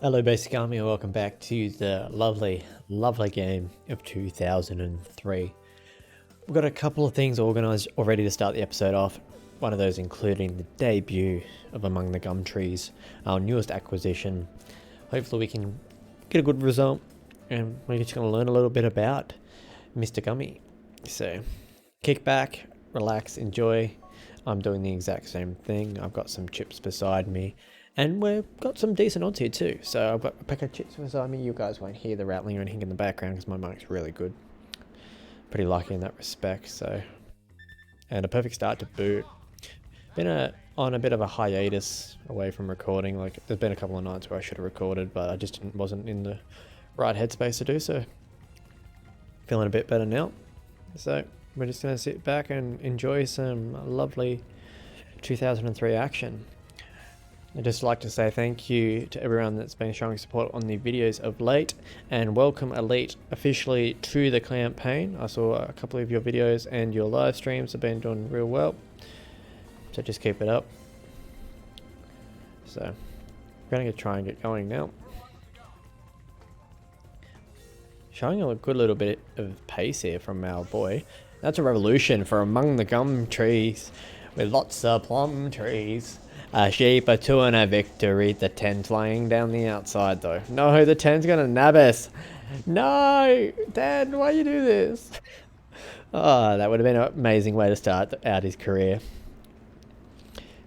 Hello Basic Army and welcome back to the lovely game of 2003. We've got a couple of things organised already to start the episode off. One of those including the debut of Among the Gum Trees, our newest acquisition. Hopefully we can get a good result and we're just going to learn a little bit about Mr. Gummy. So kick back, relax, enjoy. I'm doing the exact same thing. I've got some chips beside me. And we've got some decent odds here too. So I've got a pack of chips beside me. You guys won't hear the rattling or anything in the background because my mic's really good. Pretty lucky in that respect. So, and a perfect start to boot. Been on a bit of a hiatus away from recording. Like there's been a couple of nights where I should have recorded, but I just wasn't in the right headspace to do so. Feeling a bit better now. So we're just gonna sit back and enjoy some lovely 2003 action. I'd just like to say thank you to everyone that's been showing support on the videos of late, and welcome Elite officially to the campaign. I saw a couple of your videos and your live streams have been doing real well, so just keep it up. So we're going to try and get going now. Showing a good little bit of pace here from our boy. That's a revolution for Among the Gum Trees with lots of plum trees. A sheep, a 2 and a victory. The 10's laying down the outside though. No, the 10's gonna nab us. No! Dad, why you do this? Oh, that would have been an amazing way to start out his career.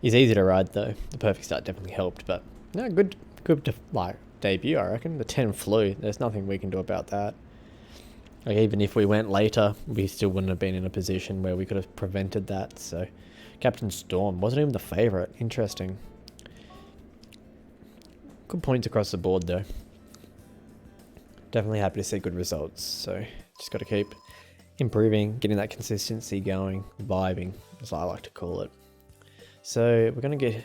He's easy to ride though. The perfect start definitely helped, but no, good debut, I reckon. The 10 flew. There's nothing we can do about that. Like, even if we went later, we still wouldn't have been in a position where we could have prevented that, so... Captain Storm wasn't even the favourite. Interesting. Good points across the board though. Definitely happy to see good results. So just got to keep improving, getting that consistency going, vibing, as I like to call it. So we're going to get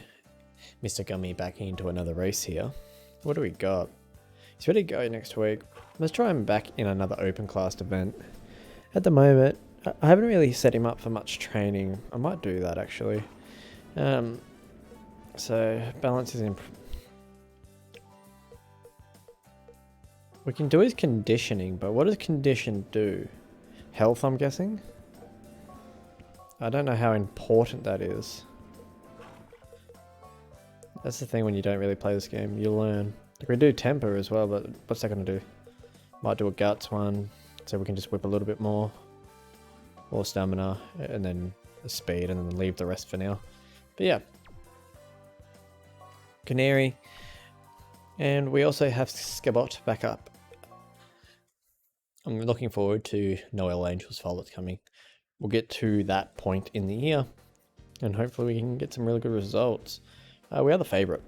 Mr. Gummy back into another race here. What do we got? He's ready to go next week. Let's try him back in another open class event. At the moment, I haven't really set him up for much training. I might do that actually. So balance is in. We can do his conditioning, but what does condition do? Health, I'm guessing? I don't know how important that is. That's the thing when you don't really play this game. You learn. We can do temper as well, but what's that going to do? Might do a guts one, so we can just whip a little bit more. Or stamina, and then a speed, and then leave the rest for now. But yeah. Canary. And we also have Scabot back up. I'm looking forward to Noel Angel's Fall that's coming. We'll get to that point in the year, and hopefully we can get some really good results. We are the favourite,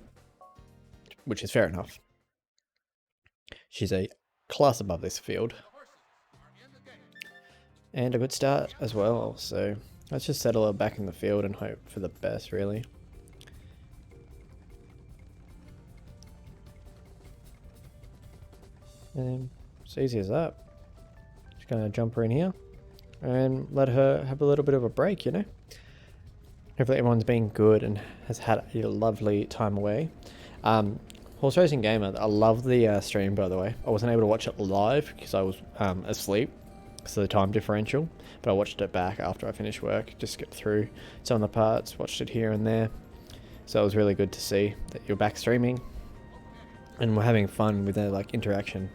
which is fair enough. She's a class above this field. And a good start as well, so let's just settle her back in the field and hope for the best, really. And it's easy as that. Just gonna jump her in here and let her have a little bit of a break, you know? Hopefully everyone's been good and has had a lovely time away. Horse Racing Gamer, I love the stream, by the way. I wasn't able to watch it live because I was asleep. So the time differential, but I watched it back after I finished work, just get through some of the parts, watched it here and there. So it was really good to see that you're back streaming and we're having fun with the interaction.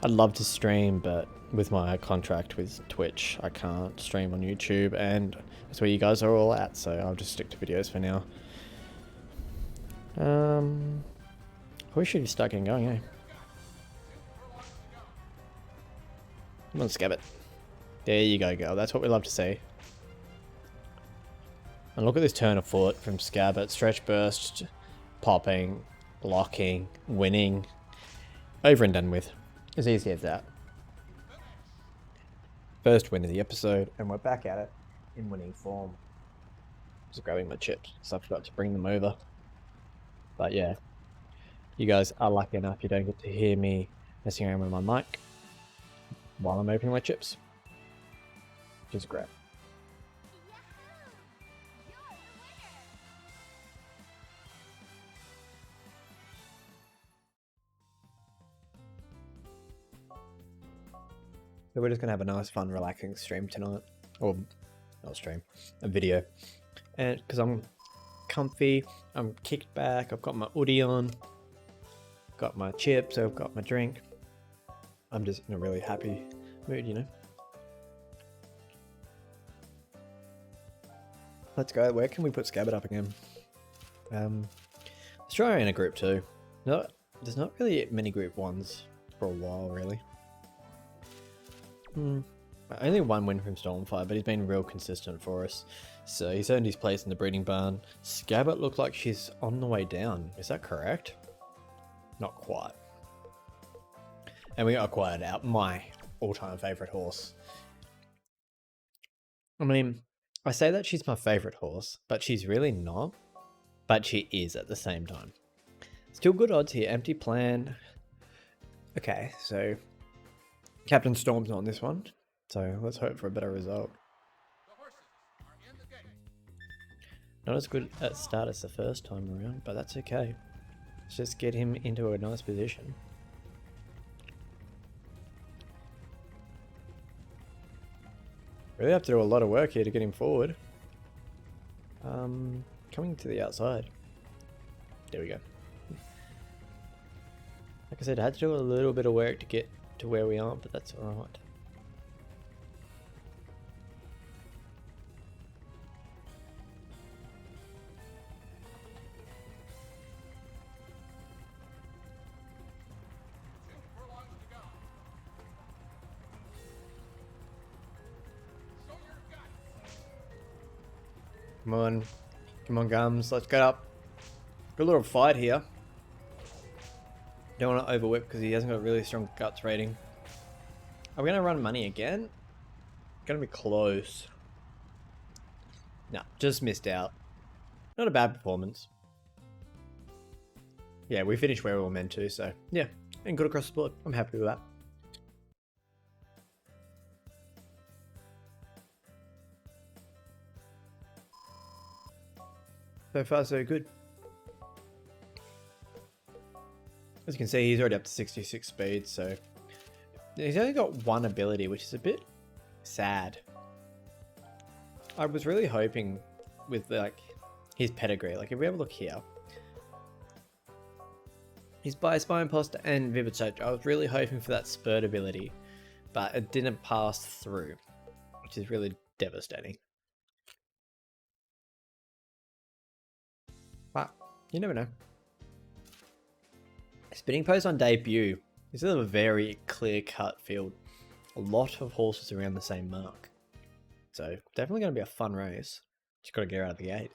I'd love to stream, but with my contract with Twitch, I can't stream on YouTube, and that's where you guys are all at, so I'll just stick to videos for now. We should start getting going, eh? Come on, Scabbit. There you go, girl. That's what we love to see. And look at this turn of foot from Scabbit. Stretch burst, popping, blocking, winning. Over and done with. As easy as that. First win of the episode, and we're back at it in winning form. Just grabbing my chips, so I forgot to bring them over. But yeah, you guys are lucky enough you don't get to hear me messing around with my mic while I'm opening my chips. Just grab. So we're just gonna have a nice, fun, relaxing stream tonight, or not stream, a video, and because I'm comfy, I'm kicked back, I've got my hoodie on, got my chips, I've got my drink. I'm just in a really happy mood, you know. Let's go. Where can we put Scabbard up again? Let's try in a group 2. No, there's not really many group 1s for a while, really. Only one win from Stormfire, but he's been real consistent for us. So he's earned his place in the breeding barn. Scabbard looks like she's on the way down. Is that correct? Not quite. And we acquired out my all-time favorite horse. I mean, I say that she's my favorite horse, but she's really not. But she is at the same time. Still good odds here. Empty plan. Okay, so Captain Storm's not on this one. So let's hope for a better result. Not as good at start as the first time around, but that's okay. Let's just get him into a nice position. Really have to do a lot of work here to get him forward. Coming to the outside. There we go. Like I said, I had to do a little bit of work to get to where we are, but that's alright. Come on. Come on, Gums. Let's get up. Good little fight here. Don't want to overwhip because he hasn't got a really strong guts rating. Are we going to run money again? Going to be close. No, just missed out. Not a bad performance. Yeah, we finished where we were meant to, so yeah. And good across the board. I'm happy with that. So far, so good. As you can see, he's already up to 66 speed, so he's only got one ability, which is a bit sad. I was really hoping with like his pedigree, like if we have a look here, he's by Spine Imposter and Vivid Sage. I was really hoping for that spurt ability, but it didn't pass through, which is really devastating. But you never know. Spinning post on debut. This is a very clear-cut field. A lot of horses around the same mark. So definitely going to be a fun race. Just got to get out of the gate.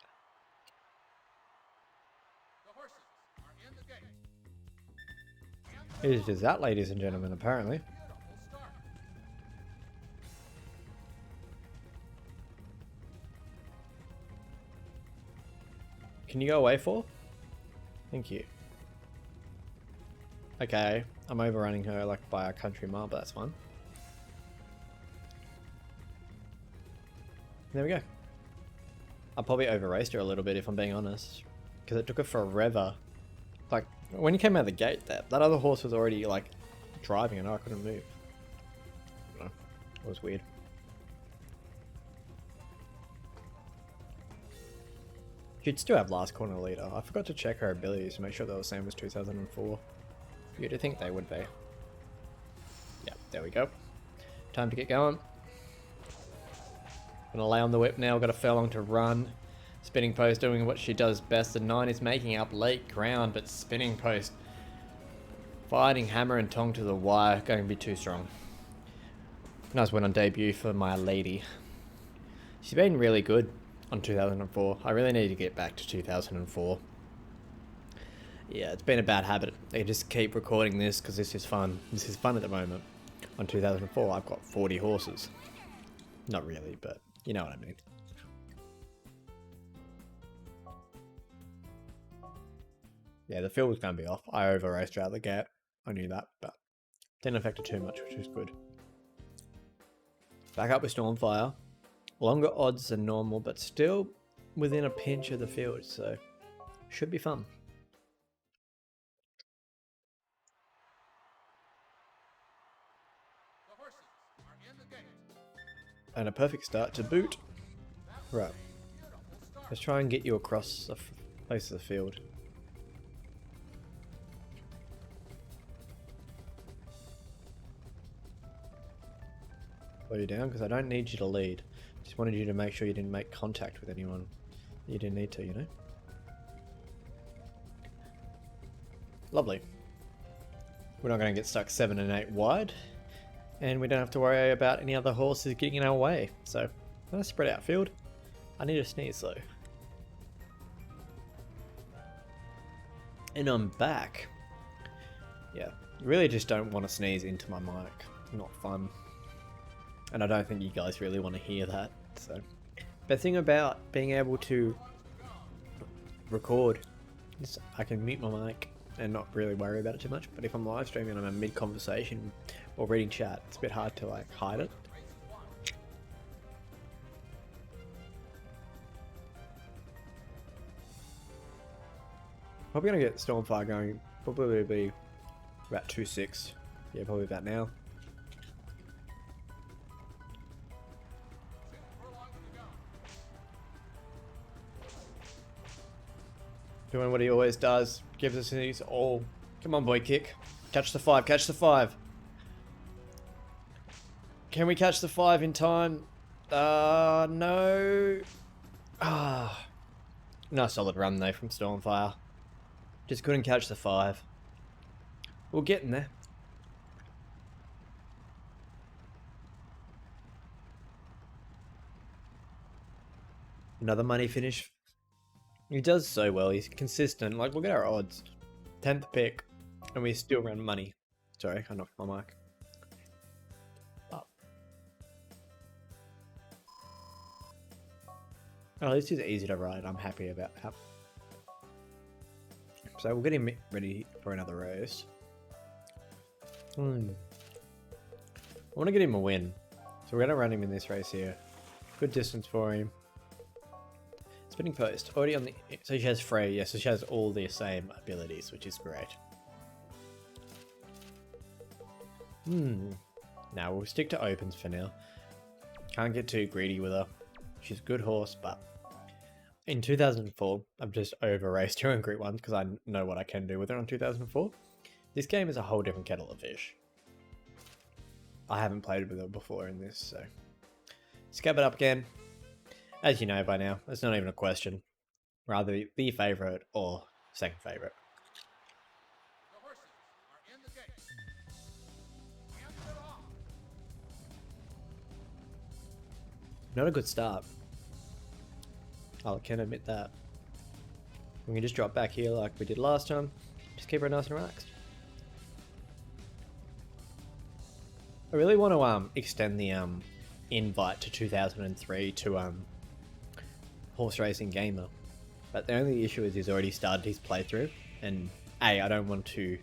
It is just that, ladies and gentlemen, apparently. Can you go away for? Thank you. Okay, I'm overrunning her like by a country mile, but that's fine. There we go. I probably over-raced her a little bit if I'm being honest, because it took her forever. Like when you came out of the gate, that other horse was already like driving and I couldn't move. I don't know. It was weird. She'd still have last corner leader. I forgot to check her abilities to make sure they were the same as 2004. You'd think they would be. Yeah, there we go. Time to get going. Gonna lay on the whip now, got a furlong to run. Spinning post doing what she does best. The 9 is making up late ground, but spinning post fighting hammer and tong to the wire, going to be too strong. Nice win on debut for my lady. She's been really good on 2004. I really need to get back to 2004. Yeah, it's been a bad habit. I just keep recording this because this is fun. This is fun at the moment. On 2004, I've got 40 horses. Not really, but you know what I mean. Yeah, the field was going to be off. I over-raced her out the gate. I knew that, but didn't affect it too much, which is good. Back up with Stormfire. Longer odds than normal, but still within a pinch of the field, so should be fun. And a perfect start to boot. Right. Let's try and get you across the face of the field. Slow you down because I don't need you to lead. Just wanted you to make sure you didn't make contact with anyone. You didn't need to, you know? Lovely. We're not going to get stuck 7 and 8 wide. And we don't have to worry about any other horses getting in our way. So, let's spread out field. I need to sneeze though. And I'm back. Yeah, really just don't want to sneeze into my mic. Not fun. And I don't think you guys really want to hear that. So, the thing about being able to record is I can mute my mic and not really worry about it too much. But if I'm live streaming and I'm mid-conversation or reading chat, it's a bit hard to like hide it. Probably gonna get Stormfire going. Probably be about 2-6. Yeah, probably about now. Doing what he always does. Gives us his all. Come on, boy, kick. Catch the 5. Catch the 5. Can we catch the 5 in time? No. Nice solid run though from Stormfire. Just couldn't catch the 5. We're getting there. Another money finish. He does so well. He's consistent. Like, look at our odds. 10th pick. And we still run money. Sorry, I knocked my mic. Oh, this is easy to ride. I'm happy about that. So we'll get him ready for another race. I want to get him a win. So we're going to run him in this race here. Good distance for him. Spinning post. Already on the... So she has Frey. Yeah, so she has all the same abilities, which is great. Now we'll stick to opens for now. Can't get too greedy with her. She's a good horse, but... In 2004, I've just over-raced her in Group 1 because I know what I can do with her on 2004. This game is a whole different kettle of fish. I haven't played with her before in this, so... Scab it up again. As you know by now, it's not even a question. Rather the favourite or second favourite. The horses are in the gate. And they're off. Not a good start. I can admit that. We can just drop back here like we did last time. Just keep her nice and relaxed. I really want to extend the invite to 2003 to Horse Racing Gamer. But the only issue is he's already started his playthrough. And I don't want to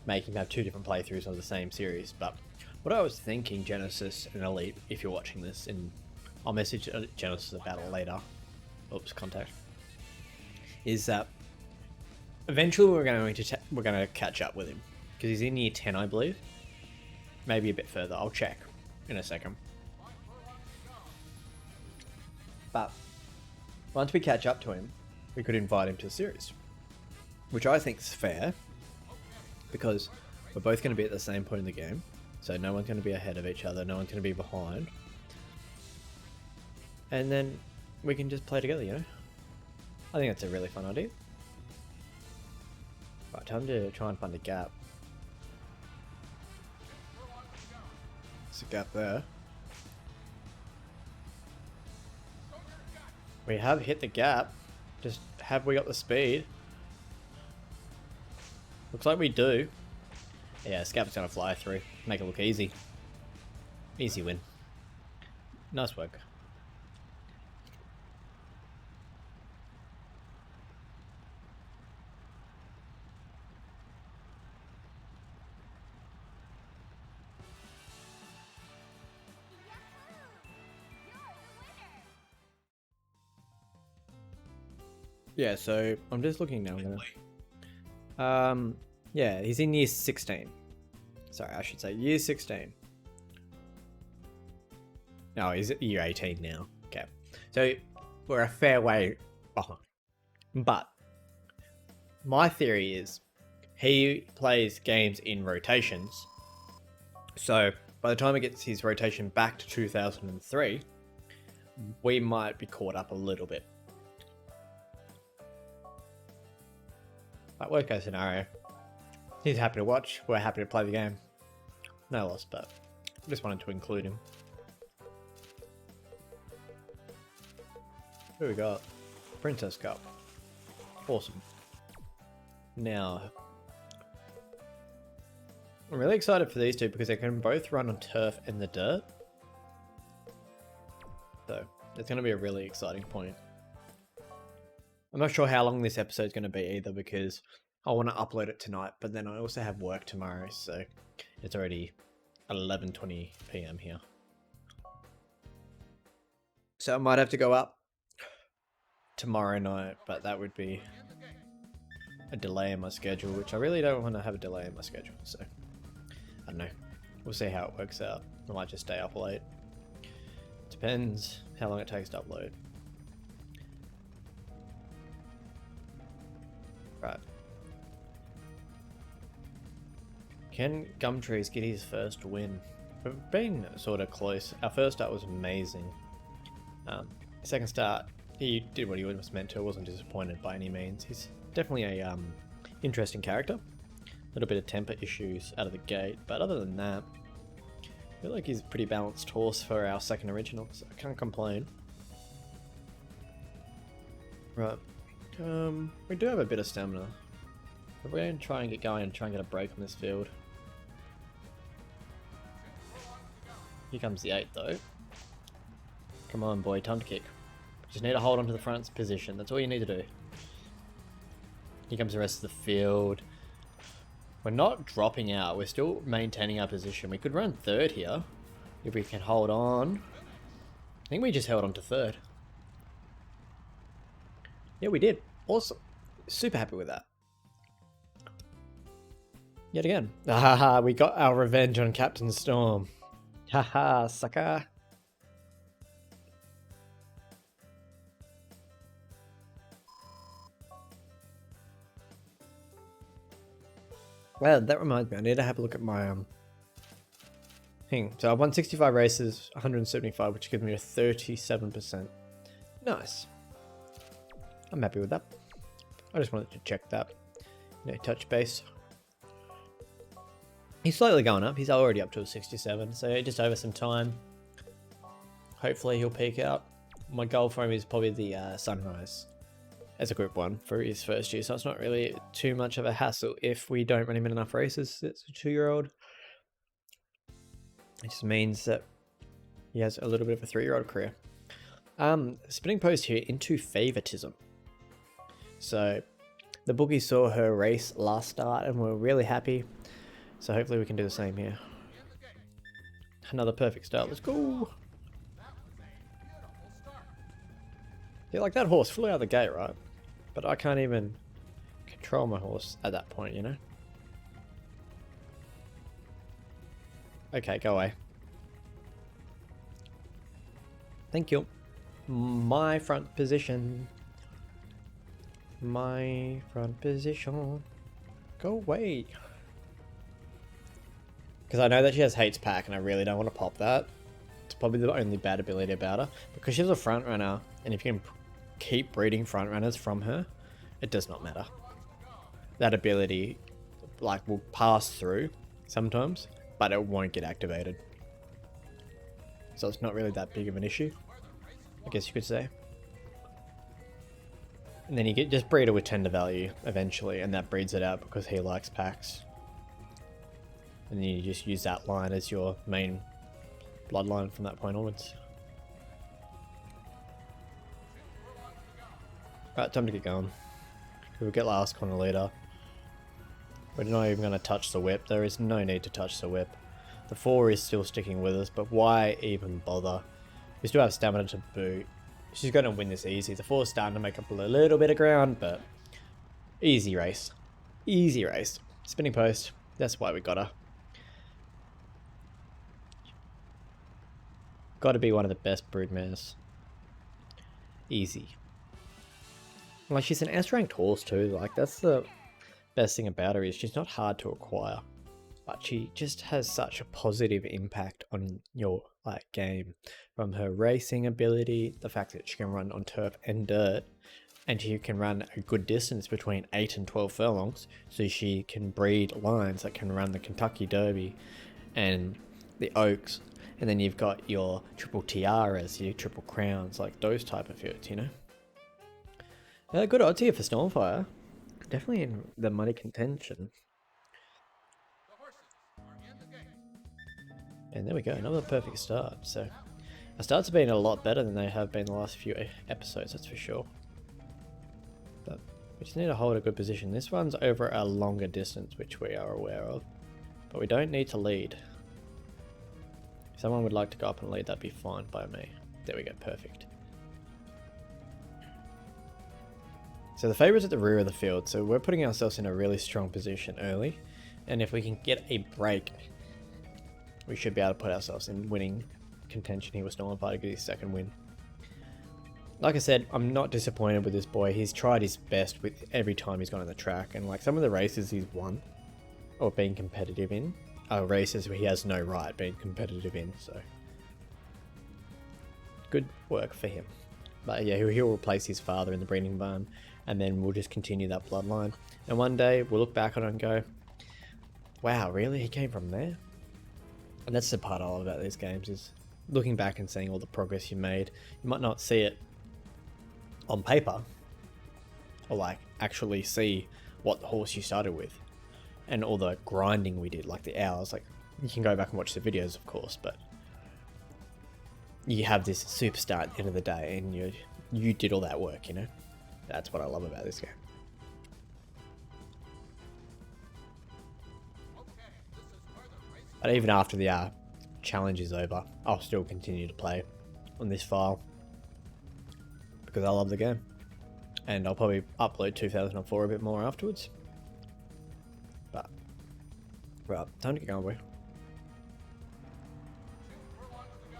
make him have 2 different playthroughs of the same series. But what I was thinking, Genesis and Elite, if you're watching this, and I'll message Genesis about it later. Oops, contact. Is that eventually we're going to catch up with him because he's in year 10, I believe. Maybe a bit further. I'll check in a second. But once we catch up to him, we could invite him to the series, which I think is fair because we're both going to be at the same point in the game, so no one's going to be ahead of each other. No one's going to be behind, and then we can just play together, you know? I think that's a really fun idea. Right, time to try and find a gap. There's a gap there. We have hit the gap. Just have we got the speed? Looks like we do. Yeah, Scap's gonna fly through. Make it look easy. Easy win. Nice work. Yeah, so I'm just looking now. Yeah, he's in year 16. Sorry, I should say year 16. Oh, he's at year 18 now. Okay. So we're a fair way behind. But my theory is he plays games in rotations. So by the time he gets his rotation back to 2003, we might be caught up a little bit. But worst case scenario, he's happy to watch. We're happy to play the game. No loss, but I just wanted to include him. Who we got? Princess Cup. Awesome. Now, I'm really excited for these two because they can both run on turf and the dirt. So, it's going to be a really exciting point. I'm not sure how long this episode is going to be either because I want to upload it tonight, but then I also have work tomorrow, so it's already 11:20 PM here. So I might have to go up tomorrow night, but that would be a delay in my schedule, which I really don't want to have a delay in my schedule, so I don't know. We'll see how it works out. I might just stay up late. Depends how long it takes to upload. Right. Can Gumtrees get his first win? We've been sort of close. Our first start was amazing. Second start, he did what he was meant to. I wasn't disappointed by any means. He's definitely a interesting character. A little bit of temper issues out of the gate, but other than that, I feel like he's a pretty balanced horse for our second original, so I can't complain. Right. We do have a bit of stamina. We're going to try and get going and try and get a break on this field. Here comes the 8 though. Come on boy, time to kick. Just need to hold on to the front position, that's all you need to do. Here comes the rest of the field. We're not dropping out, we're still maintaining our position. We could run third here, if we can hold on. I think we just held on to third. Yeah, we did. Awesome. Super happy with that. Yet again. Haha, we got our revenge on Captain Storm. Haha, sucker. Well, that reminds me, I need to have a look at my thing. So I won 65 races, 175, which gives me a 37%. Nice. I'm happy with that. I just wanted to check that. You know, touch base. He's slightly going up. He's already up to a 67, so just over some time. Hopefully he'll peak out. My goal for him is probably the Sunrise as a group 1 for his first year, so it's not really too much of a hassle if we don't run him in enough races. It's a 2-year-old. It just means that he has a little bit of a 3-year-old career. Spinning post here into favoritism. So the bookie saw her race last start and we're really happy. So hopefully we can do the same here. Another perfect start. Let's go. Yeah, like that horse flew out of the gate, right? But I can't even control my horse at that point, you know? Okay, go away. Thank you. My front position. My front position. Go away. Because I know that she has hates pack and I really don't want to pop that. It's probably the only bad ability about her. Because she's a front runner and if you can keep breeding front runners from her, it does not matter. That ability like will pass through sometimes, but it won't get activated. So it's not really that big of an issue, I guess you could say. And then you get just breed her with tender value eventually, and that breeds it out because he likes packs. And then you just use that line as your main bloodline from that point onwards. Right, time to get going. We'll get last corner leader. We're not even going to touch the whip. There is no need to touch the whip. The 4 is still sticking with us, but why even bother? We still have stamina to boot. She's going to win this easy. The 4 is starting to make up a little bit of ground, but easy race. Easy race. Spinning post. That's why we got her. Got to be one of the best broodmares. Easy. Like, she's an S-ranked horse too. Like, that's the best thing about her, is she's not hard to acquire. But she just has such a positive impact on your like game. From her racing ability, the fact that she can run on turf and dirt, and she can run a good distance between 8 and 12 furlongs, so she can breed lines that can run the Kentucky Derby and the Oaks. And then you've got your triple tiaras, your triple crowns, like those type of fields, you know. Good odds here for Stormfire. Definitely in the money contention. The horses are in the gate. And there we go, another perfect start. So our starts have been a lot better than they have been the last few episodes, that's for sure. But we just need to hold a good position. This one's over a longer distance, which we are aware of. But we don't need to lead. If someone would like to go up and lead, that'd be fine by me. There we go, perfect. So the favourite's at the rear of the field, so we're putting ourselves in a really strong position early. And if we can get a break, we should be able to put ourselves in winning contention here with Stormfire to get his second win. Like I said, I'm not disappointed with this boy. He's tried his best with every time he's gone on the track, and like some of the races he's won or been competitive in are races where he has no right being competitive in, so good work for him. But yeah, he'll replace his father in the breeding barn, and then we'll just continue that bloodline. And one day we'll look back on it and go, wow, really? He came from there? And that's the part I love about these games, is looking back and seeing all the progress you made. You might not see it on paper, or like actually see what the horse you started with and all the grinding we did, like the hours. Like, you can go back and watch the videos, of course, but you have this superstar at the end of the day, and you did all that work, you know. That's what I love about this game. Okay, this is where the race. But even after the challenge is over, I'll still continue to play on this file because I love the game, and I'll probably upload 2004 a bit more afterwards. But right, time to get going, boy. 2 furlongs to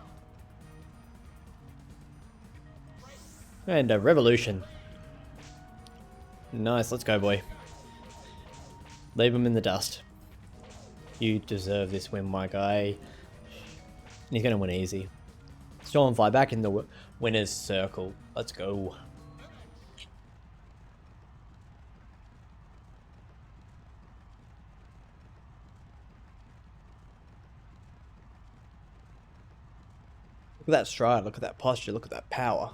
go. And a revolution. Nice, let's go, boy. Leave him in the dust. You deserve this win, my guy. And he's going to win easy. Stormfly back in the winner's circle. Let's go. Look at that stride, look at that posture, look at that power.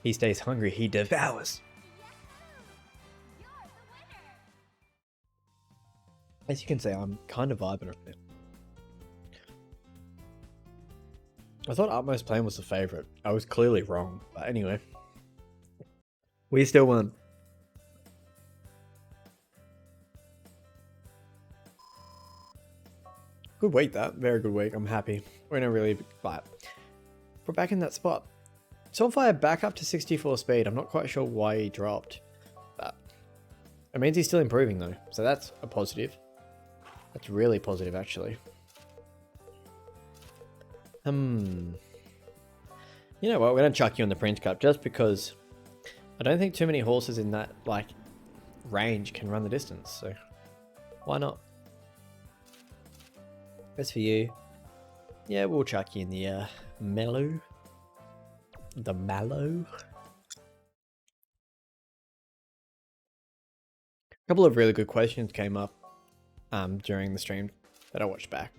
He stays hungry, he devours. As you can see, I'm kind of vibing on it. I thought Utmost Plan was the favourite. I was clearly wrong, but anyway. We still won. Good week, that. Very good week. I'm happy. We're in a really big fight. We're back in that spot. Stormfire back up to 64 speed. I'm not quite sure why he dropped. But it means he's still improving though. So that's a positive. That's really positive actually. You know what? We're going to chuck you on the Prince Cup just because I don't think too many horses in that like range can run the distance. So why not? As for you, yeah, we'll chuck you in the mellow. The mallow. A couple of really good questions came up during the stream that I watched back.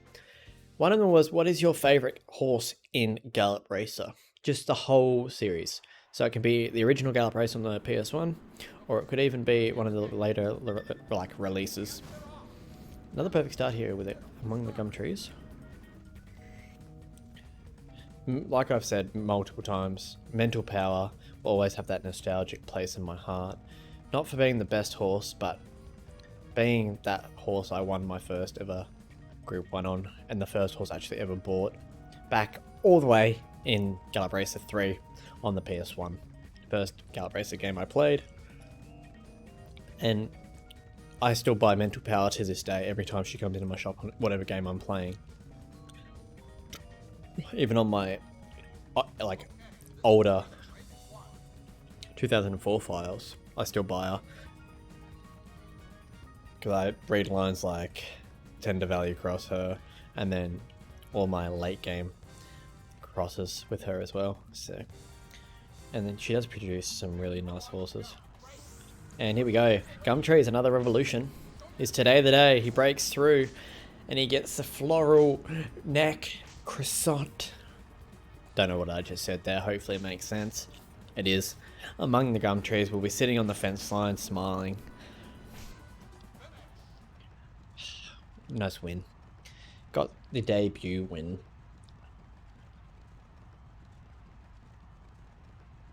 One of them was, what is your favorite horse in Gallop Racer? Just the whole series. So it can be the original Gallop Racer on the PS1, or it could even be one of the later like releases. Another perfect start here with it among the gum trees. Like I've said multiple times, mental power will always have that nostalgic place in my heart. Not for being the best horse, but being that horse I won my first ever Group 1 on, and the first horse I actually ever bought back all the way in Gallop Racer 3 on the PS1. First Gallop Racer game I played. And I still buy mental power to this day every time she comes into my shop on whatever game I'm playing. Even on my like older 2004 files, I still buy her. Because I read lines like tender value cross her, and then all my late game crosses with her as well. So, and then she does produce some really nice horses. And here we go. Gumtree's another revolution. Is today the day he breaks through and he gets the floral neck croissant. Don't know what I just said there. Hopefully it makes sense. It is. Among the gum trees, we'll be sitting on the fence line smiling. Nice win. Got the debut win.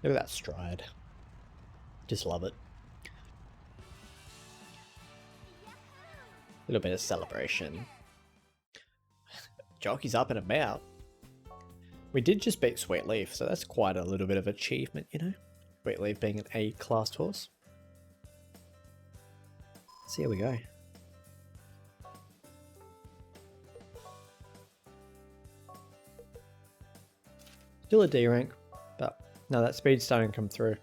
Look at that stride. Just love it. A little bit of celebration. Jockey's up and about. We did just beat Sweet Leaf, so that's quite a little bit of achievement, you know? Sweet Leaf being an A-class horse. So here we go. Still a D rank, but now that speed's starting to come through.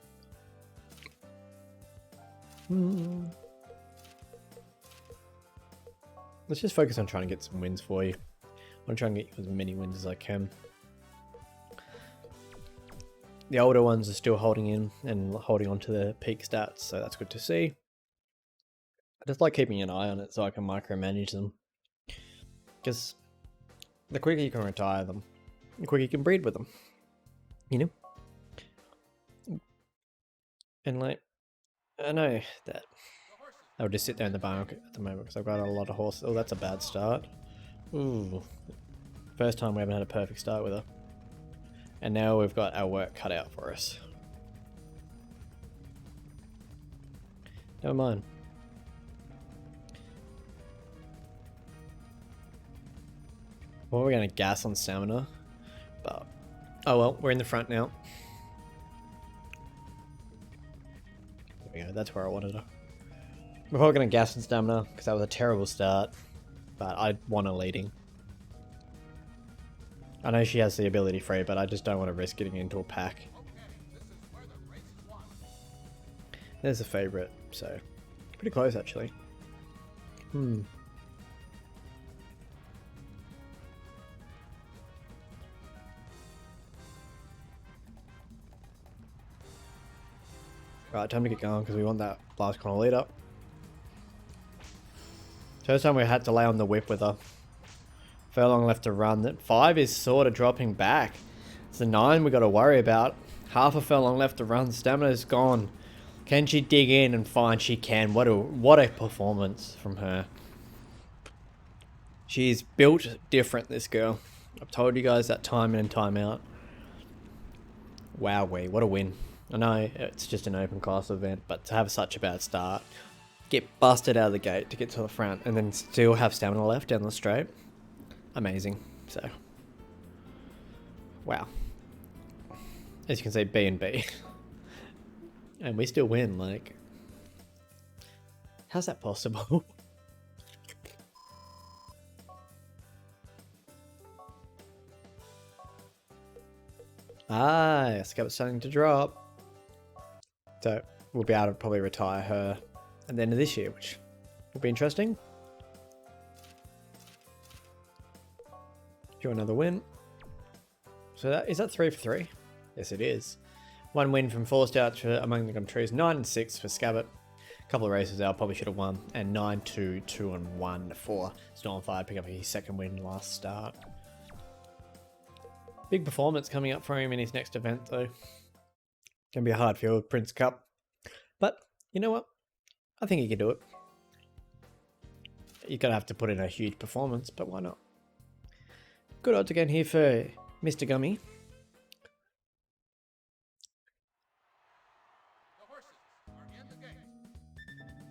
Let's just focus on trying to get some wins for you. I want to try and get you as many wins as I can. The older ones are still holding in and holding on to their peak stats, so that's good to see. I just like keeping an eye on it so I can micromanage them. Because the quicker you can retire them, the quicker you can breed with them. You know? And like, I know that I would just sit there in the barn at the moment because I've got a lot of horses. Oh, that's a bad start. Ooh. First time we haven't had a perfect start with her. And now we've got our work cut out for us. Never mind. Well, we're going to gas on stamina. But, oh well, we're in the front now. There we go, that's where I wanted her. We're probably going to gas on stamina because that was a terrible start. But I want her leading. I know she has the ability free, but I just don't want to risk getting into a pack. There's a favourite, so pretty close actually. Right, time to get going because we want that last corner lead up. First time we had to lay on the whip with her. Furlong left to run. That 5 is sort of dropping back. It's the 9 we got to worry about. Half a furlong left to run. Stamina's gone. Can she dig in and find? She can. What a performance from her. She's built different, this girl. I've told you guys that time in and time out. Wowee, what a win. I know it's just an open class event, but to have such a bad start, get busted out of the gate to get to the front, and then still have stamina left down the straight. Amazing. So, wow. As you can see, B and B. And we still win, like. How's that possible? Scab's starting to drop. So, we'll be able to probably retire her at the end of this year, which will be interesting. Do another win. So that is that 3 for 3? Yes, it is. 1 win from Forced Out to Among the Gum Trees. 9 and 6 for Scabbit. A couple of races out, probably should have won. And 9-2, 2 and 1 for Stormfire. Pick up his second win last start. Big performance coming up for him in his next event, though. Gonna be a hard field, Prince Cup. But you know what? I think he can do it. You're gonna have to put in a huge performance, but why not? Good odds again here for Mr. Gummy.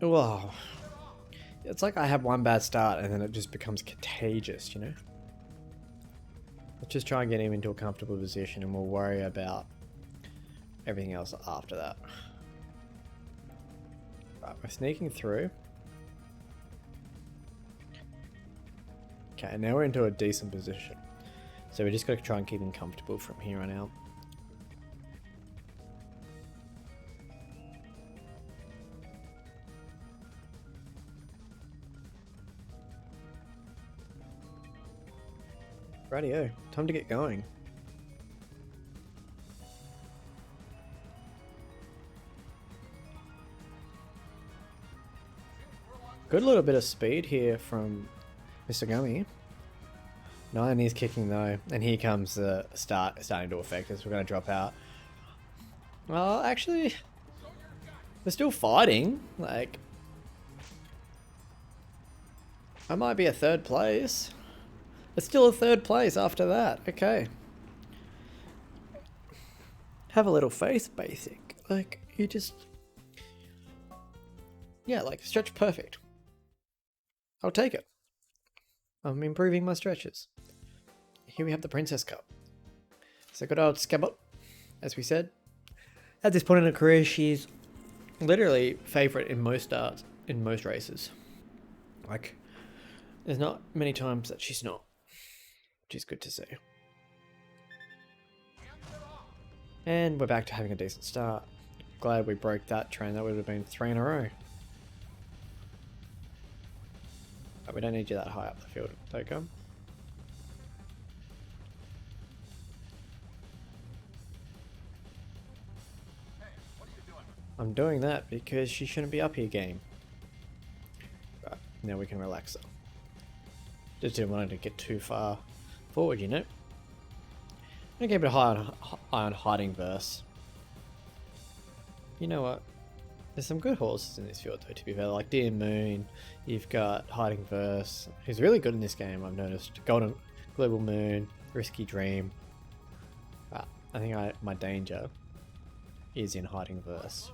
Wow. It's like I have one bad start and then it just becomes contagious, you know? Let's just try and get him into a comfortable position and we'll worry about everything else after that. Right, we're sneaking through. Okay, now we're into a decent position. So we just got to try and keep him comfortable from here on out. Rightio, time to get going. Good little bit of speed here from Mr. Gummy. 9 is kicking though, and here comes the starting to affect us. We're going to drop out. Well, actually, we're still fighting. Like, I might be a 3rd place. It's still a 3rd place after that. Okay. Have a little faith, basic. Like, you just... Yeah, like, stretch perfect. I'll take it. I'm improving my stretches. Here we have the Princess Cup. So good old Gallup, as we said. At this point in her career, she's literally favourite in most starts, in most races. Like, there's not many times that she's not, which is good to see. And we're back to having a decent start. Glad we broke that train. That would have been 3 in a row. But we don't need you that high up the field, Toko. Hey, what are you doing? I'm doing that because she shouldn't be up here, game. Right, now we can relax her. Just didn't want her to get too far forward, you know? I'm gonna keep it eye on hiding verse. You know what? There's some good horses in this field though, to be fair. Like Dear Moon, you've got Hiding Verse, who's really good in this game, I've noticed. Global Moon, Risky Dream. But I think my danger is in Hiding Verse.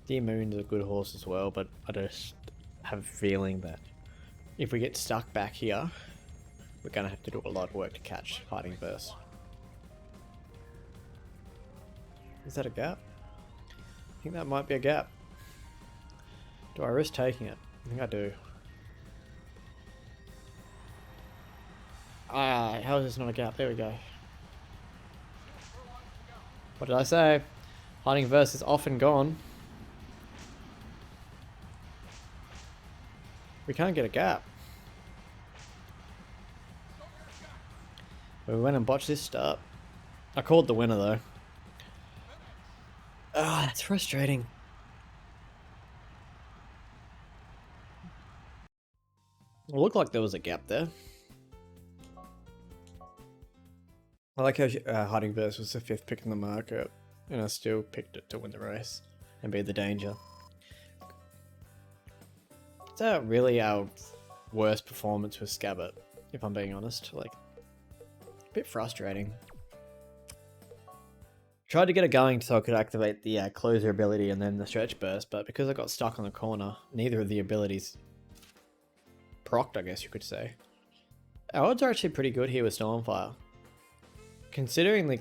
Dear Moon's a good horse as well, but I just have a feeling that if we get stuck back here, we're gonna have to do a lot of work to catch Hiding Verse. Is that a gap? I think that might be a gap. Do I risk taking it? I think I do. Ah, how is this not a gap? There we go. What did I say? Hiding Verse is off and gone. We can't get a gap. We went and botched this start. I called the winner though. Ah, that's frustrating. It looked like there was a gap there. I like how Hiding Verse was the 5th pick in the market, and I still picked it to win the race and be the danger. Is that really our worst performance with Scabbard, if I'm being honest? Like, a bit frustrating. Tried to get it going so I could activate the closer ability and then the stretch burst, but because I got stuck on the corner, neither of the abilities procced, I guess you could say. Our odds are actually pretty good here with Stormfire. Considering the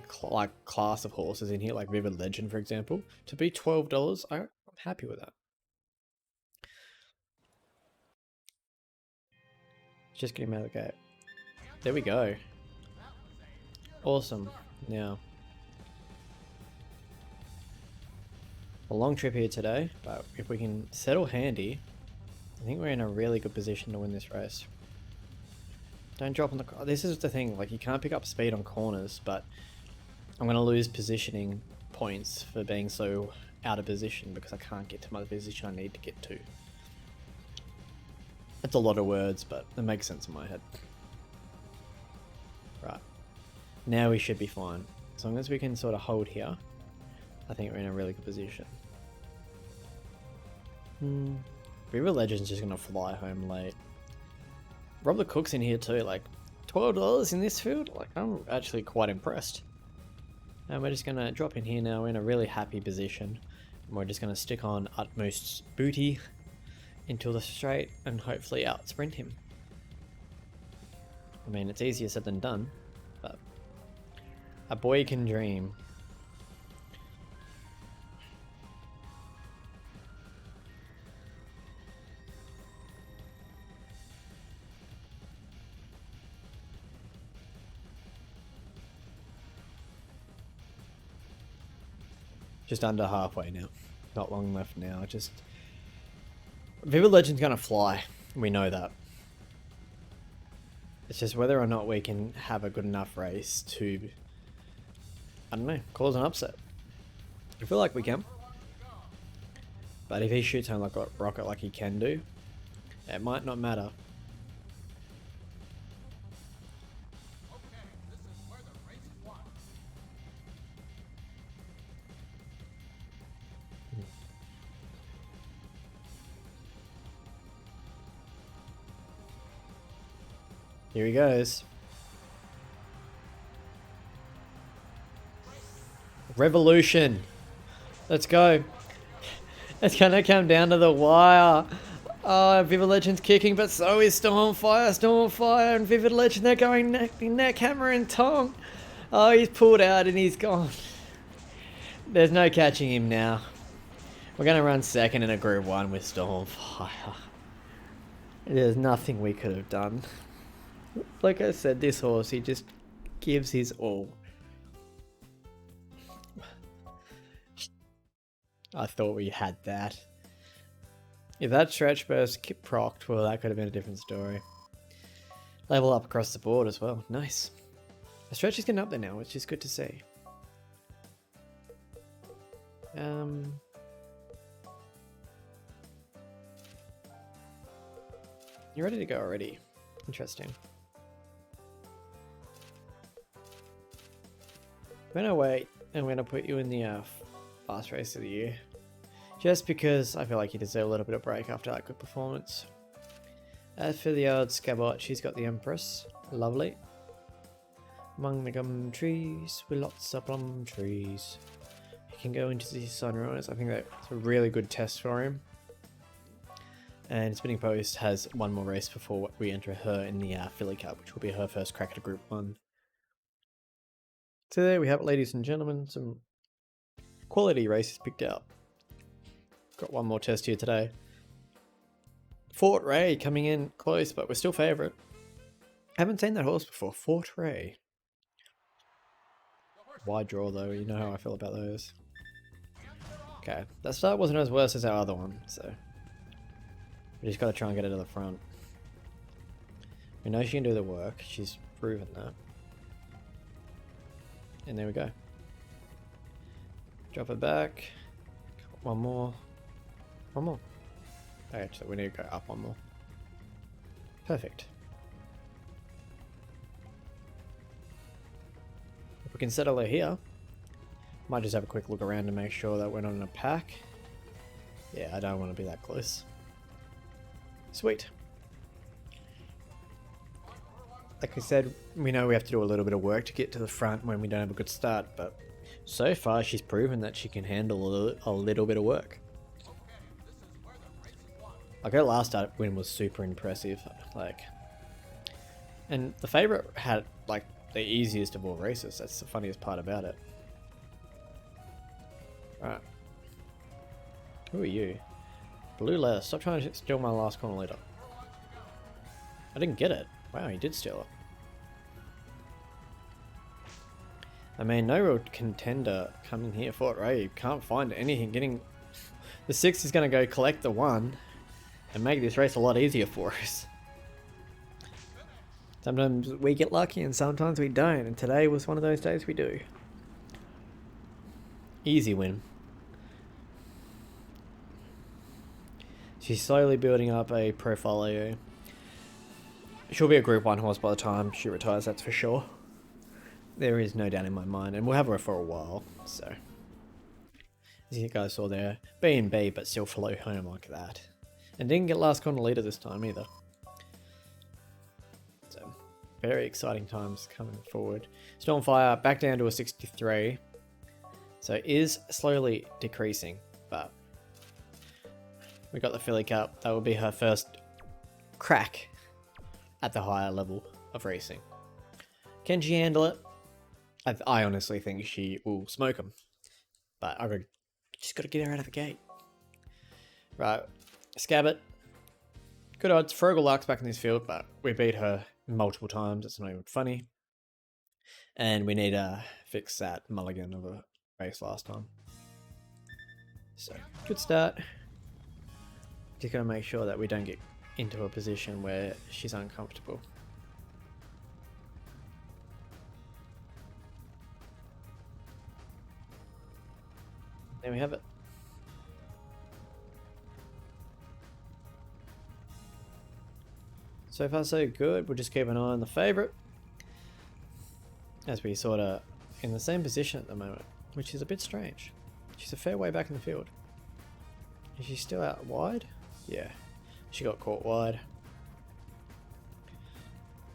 class of horses in here, like Vivid Legend for example, to be $12, I'm happy with that. Just getting him out of the gate. There we go. Awesome. Now, a long trip here today, but if we can settle handy, I think we're in a really good position to win this race. Don't drop on the... This is the thing, like you can't pick up speed on corners, but I'm going to lose positioning points for being so out of position because I can't get to my position I need to get to. That's a lot of words, but it makes sense in my head. Right. Now we should be fine. As long as we can sort of hold here, I think we're in a really good position. River Legend's just going to fly home late. Rob the Cook's in here too, like $12 in this field? Like, I'm actually quite impressed. And we're just going to drop in here now. We're in a really happy position. And we're just going to stick on Utmost's booty until the straight and hopefully out sprint him. I mean, it's easier said than done, but a boy can dream. Just under halfway now. Not long left now. Just Vivid Legend's gonna fly. We know that. It's just whether or not we can have a good enough race to, I don't know, cause an upset. I feel like we can. But if he shoots home like a rocket like he can do, it might not matter. Here he goes. Revolution. Let's go. It's gonna come down to the wire. Oh, Vivid Legend's kicking, but so is Stormfire. Stormfire and Vivid Legend, they're going neck and neck, hammer and tong. Oh, he's pulled out and he's gone. There's no catching him now. We're gonna run second in a Group 1 with Stormfire. There's nothing we could have done. Like I said, this horse, he just gives his all. I thought we had that. If that stretch burst procced, well, that could have been a different story. Level up across the board as well. Nice. The stretch is getting up there now, which is good to see. You're ready to go already. Interesting. I'm gonna wait, and I'm gonna put you in the last race of the year. Just because I feel like you deserve a little bit of break after that good performance. As for the old Scabot, she's got the Empress. Lovely. Among the gum trees with lots of plum trees. He can go into the sunrise. I think that's a really good test for him. And Spinning Post has one more race before we enter her in the Philly Cup, which will be her first crack at a Group 1. So there we have it, ladies and gentlemen. Some quality races picked out. Got one more test here today. Fort Ray coming in close, but we're still favourite. Haven't seen that horse before. Fort Ray. Wide draw though, you know how I feel about those. Okay, that start wasn't as worse as our other one, so we just got to try and get it to the front. We know she can do the work. She's proven that. And there we go. Drop it back. One more. One more. Oh, actually, we need to go up one more. Perfect. If we can settle her here, might just have a quick look around to make sure that we're not in a pack. Yeah, I don't want to be that close. Sweet. Like I said, we know we have to do a little bit of work to get to the front when we don't have a good start, but so far she's proven that she can handle a little bit of work. Like her last start win was super impressive, and the favourite had like the easiest of all races. That's the funniest part about it. Right. Who are you? Blue leather. Stop trying to steal my last corner leader. I didn't get it. Wow, he did steal it. I mean, no real contender coming here. Fort Ray, can't find anything. Getting the 6 is going to go collect the 1 and make this race a lot easier for us. Sometimes we get lucky and sometimes we don't, and today was one of those days we do. Easy win. She's slowly building up a portfolio. She'll be a Group 1 horse by the time she retires, that's for sure. There is no doubt in my mind, and we'll have her for a while, so. As you guys saw there, B&B, but still flew home like that. And didn't get last corner leader this time either. So, very exciting times coming forward. Stormfire back down to a 63. So is slowly decreasing, but we got the Philly Cup. That will be her first crack at the higher level of racing. Can she handle it? I honestly think she will smoke them, but just got to get her out of the gate. Right, Scabbot. Good odds. Frogel Lark's back in this field, but we beat her multiple times. It's not even funny. And we need to fix that mulligan of a race last time. So, good start. Just gotta make sure that we don't get into a position where she's uncomfortable. There we have it. So far so good. We'll just keep an eye on the favourite, as we sort of in the same position at the moment, which is a bit strange. She's a fair way back in the field. Is she still out wide? Yeah, she got caught wide.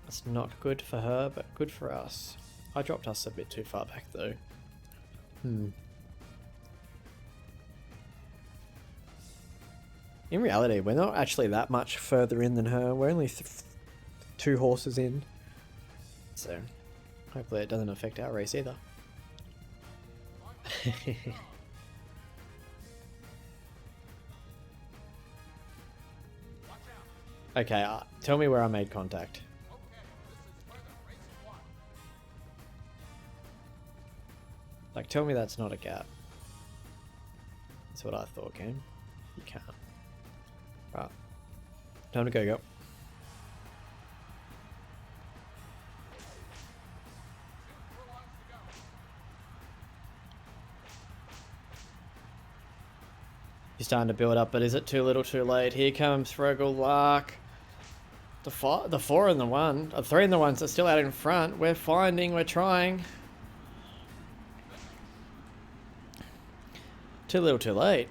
That's not good for her, but good for us. I dropped us a bit too far back though. In reality, we're not actually that much further in than her. We're only 2 horses in. So, hopefully it doesn't affect our race either. Okay, tell me where I made contact. Like, tell me that's not a gap. That's what I thought, game. You can't. Right. Time to go. He's starting to build up, but is it too little too late? Here comes Lark. The 4 and the 1. 3 and the 1s are still out in front. We're trying. Too little too late.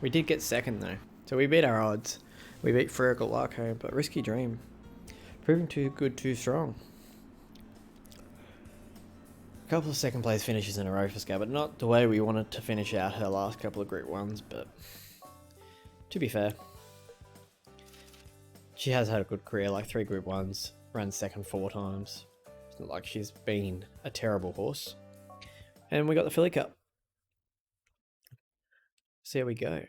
We did get second though. So we beat our odds. We beat Lark home, but Risky Dream. Proving too good, too strong. A couple of second place finishes in a row for Scab, but not the way we wanted to finish out her last couple of Group 1s, but to be fair, she has had a good career, like 3 Group 1s, ran second 4 times. It's not like she's been a terrible horse. And we got the Filly Cup. So here we go.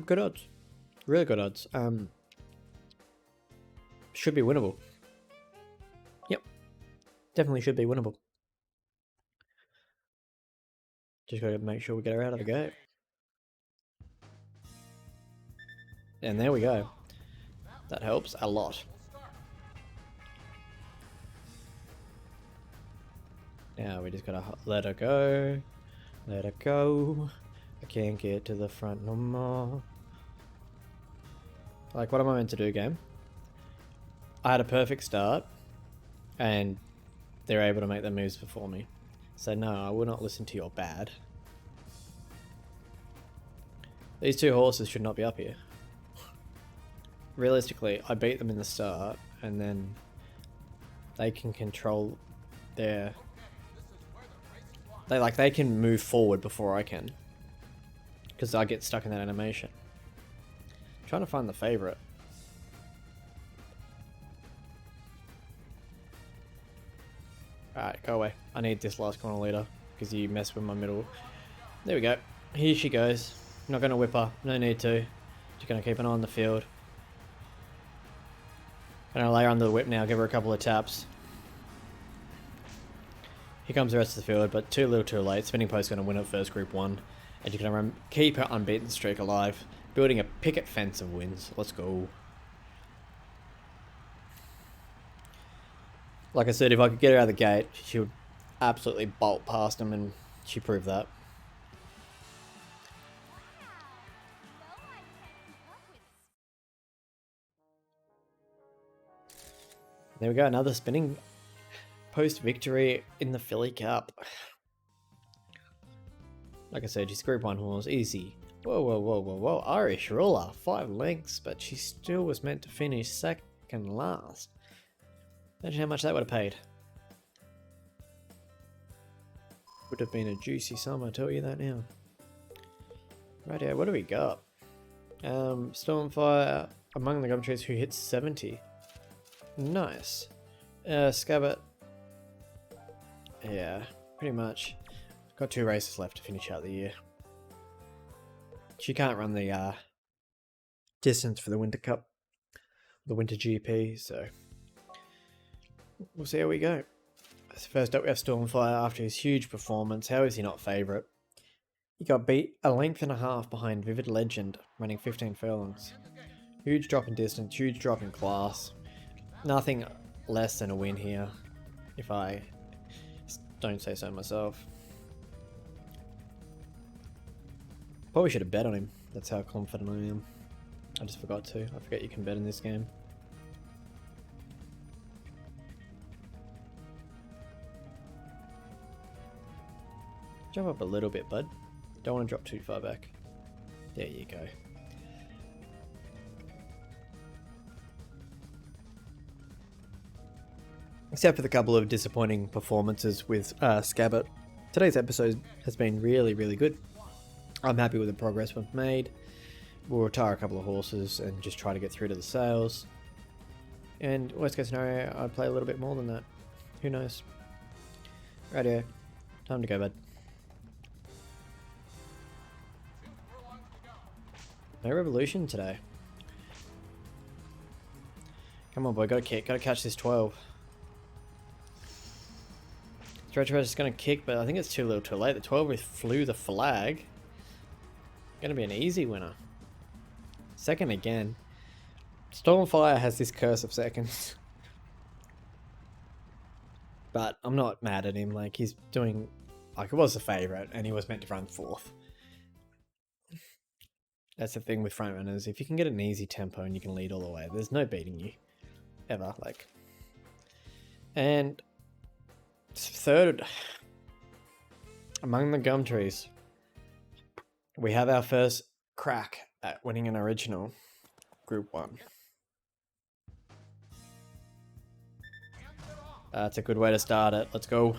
Good odds. Really good odds. Should be winnable. Yep. Definitely should be winnable. Just gotta make sure we get her out of the gate. And there we go. That helps a lot. Now we just gotta let her go. Let her go. I can't get to the front no more. Like, what am I meant to do, game? I had a perfect start, and they're able to make their moves before me. So no, I will not listen to your bad. These 2 horses should not be up here. Realistically, I beat them in the start, and then they can control their... They can move forward before I can. Because I get stuck in that animation. I'm trying to find the favourite. Alright, go away. I need this last corner leader, because you mess with my middle. There we go. Here she goes. I'm not going to whip her. No need to. Just going to keep an eye on the field. Going to lay her under the whip now, give her a couple of taps. Here comes the rest of the field, but too little too late. Spinning Post going to win her first Group 1. And you're going to keep her unbeaten streak alive. Building a picket fence of wins. Let's go. Like I said, if I could get her out of the gate, she would absolutely bolt past them, and she proved that. There we go, another Spinning Post victory in the Filly Cup. Like I said, she's Group 1 horse, easy. Whoa. Irish ruler, 5 lengths, but she still was meant to finish second last. Imagine how much that would have paid. Would have been a juicy sum, I tell you that now. Rightio, what do we got? Stormfire among the gum trees who hits 70. Nice. Scabbit. Yeah, pretty much. Got 2 races left to finish out the year. She can't run the distance for the Winter Cup, the Winter GP, so we'll see how we go. First up, we have Stormfire after his huge performance. How is he not favourite? He got beat a length and a half behind Vivid Legend, running 15 furlongs. Huge drop in distance, huge drop in class. Nothing less than a win here, if I don't say so myself. Probably should have bet on him. That's how confident I am. I just forgot to. I forget you can bet in this game. Jump up a little bit, bud. Don't want to drop too far back. There you go. Except for the couple of disappointing performances with Scabbit, today's episode has been really, really good. I'm happy with the progress we've made. We'll retire a couple of horses and just try to get through to the sales. And worst case scenario, I'd play a little bit more than that. Who knows? Rightio. Time to go, bud. No revolution today. Come on, boy. Gotta kick. Gotta catch this 12. Stretch Race is gonna kick, but I think it's too little too late. The 12 flew the flag. Gonna be an easy winner. Second again. Stormfire has this curse of seconds. But I'm not mad at him. Like, he's doing... Like, it was the favourite, and he was meant to run 4th. That's the thing with frontrunners. If you can get an easy tempo and you can lead all the way, there's no beating you. Ever. Like. And... third... Among the gum trees, we have our first crack at winning an original Group 1. That's a good way to start it. Let's go.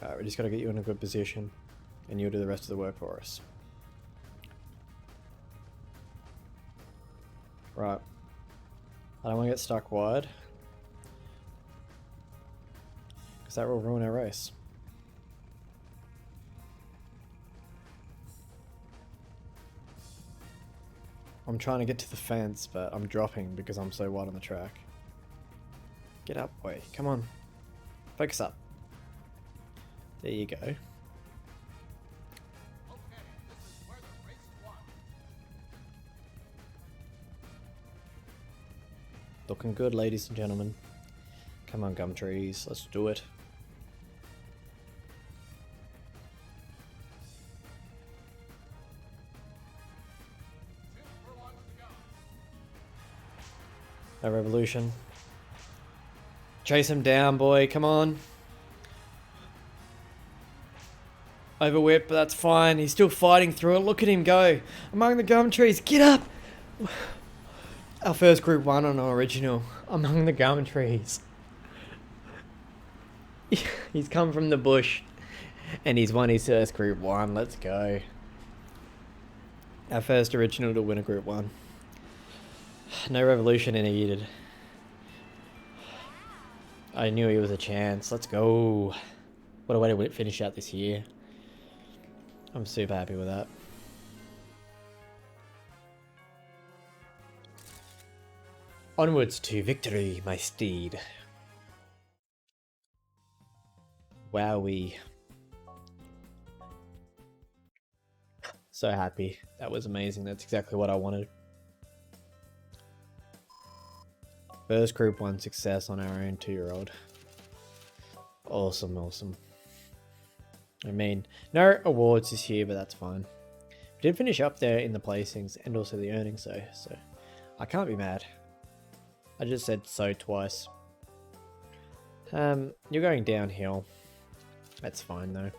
Alright, we just got to get you in a good position, and you'll do the rest of the work for us. Right. I don't want to get stuck wide, because that will ruin our race. I'm trying to get to the fence, but I'm dropping because I'm so wide on the track. Get up, boy. Come on. Focus up. There you go. Okay, this is where the race is won. Looking good, ladies and gentlemen. Come on, gum trees. Let's do it. No revolution. Chase him down, boy. Come on. Overwhip, but that's fine. He's still fighting through it. Look at him go. Among the gum trees. Get up! Our first Group 1 on our original. Among the gum trees. He's come from the bush. And he's won his first Group 1. Let's go. Our first original to win a Group 1. No revolution needed. I knew he was a chance. Let's go. What a way to finish out this year. I'm super happy with that. Onwards to victory, my steed. Wowee. So happy. That was amazing. That's exactly what I wanted. First Group 1 success on our own 2-year-old. Awesome, awesome. I mean, no awards this year, but that's fine. We did finish up there in the placings and also the earnings though, so I can't be mad. I just said so twice. You're going downhill. That's fine though.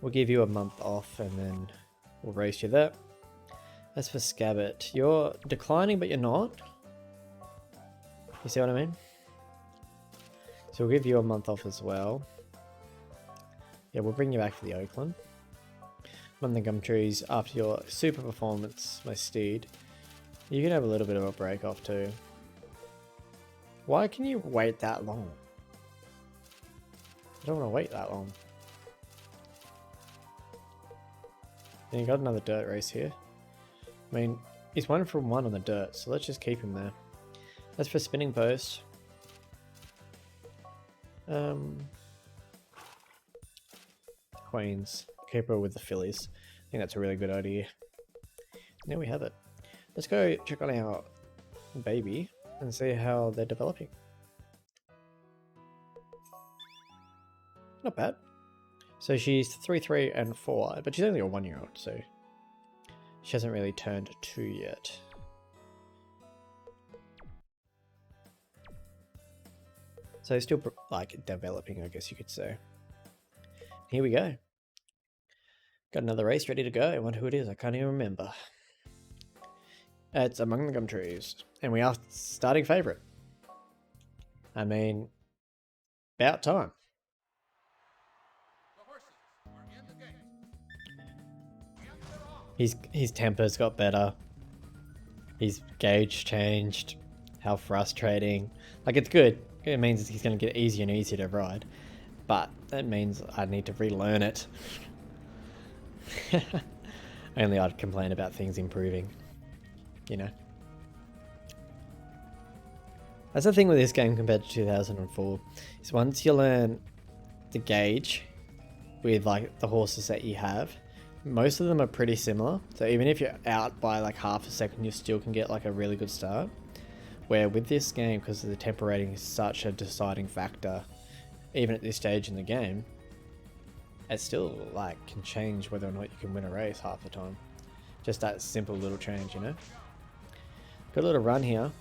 We'll give you a month off and then we'll race you there. As for Scabbit, you're declining but you're not. You see what I mean? So we'll give you a month off as well. Yeah, we'll bring you back for the Oakland. Among the gum trees, after your super performance, my steed, you can have a little bit of a break off too. Why can you wait that long? I don't want to wait that long. Then you got another dirt race here. I mean, he's 1 from 1 on the dirt, so let's just keep him there. That's for spinning post. Queens. Keep her with the fillies. I think that's a really good idea. There we have it. Let's go check on our baby and see how they're developing. Not bad. So she's 3, 3, and 4, but she's only a 1-year-old, so she hasn't really turned 2 yet. So still like developing, I guess you could say. Here we go. Got another race ready to go. I wonder who it is. I can't even remember. It's Among the Gum Trees, and we are starting favourite. I mean, about time. The horses are in the gate. And they're off. His temper's got better. His gauge changed. How frustrating. Like, it's good. It means he's going to get easier and easier to ride. But that means I need to relearn it. Only I'd complain about things improving. You know. That's the thing with this game compared to 2004. Is once you learn the gauge with like the horses that you have, most of them are pretty similar. So even if you're out by like half a second, you still can get like a really good start. Where with this game, because the temper rating is such a deciding factor, even at this stage in the game, it still like can change whether or not you can win a race half the time. Just that simple little change, you know. Good little run here.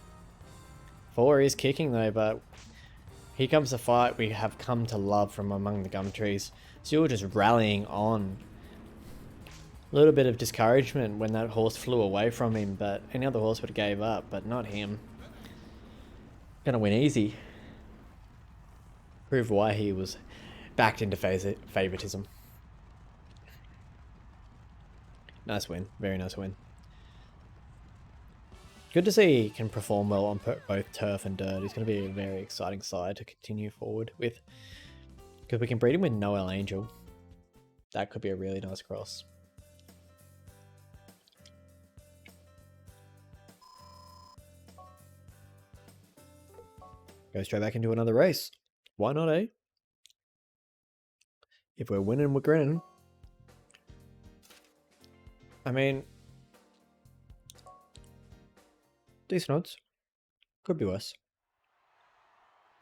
4 is kicking though, but here comes the fight we have come to love from Among the Gum Trees. Still just rallying on. A little bit of discouragement when that horse flew away from him, but any other horse would have gave up, but not him. Gonna win easy. Prove why he was backed into favoritism. Nice win. Very nice win. Good to see he can perform well on both turf and dirt. He's going to be a very exciting side to continue forward with. Because we can breed him with Noel Angel. That could be a really nice cross. Go straight back into another race. Why not, eh? If we're winning, we're grinning. I mean, decent odds. Could be worse.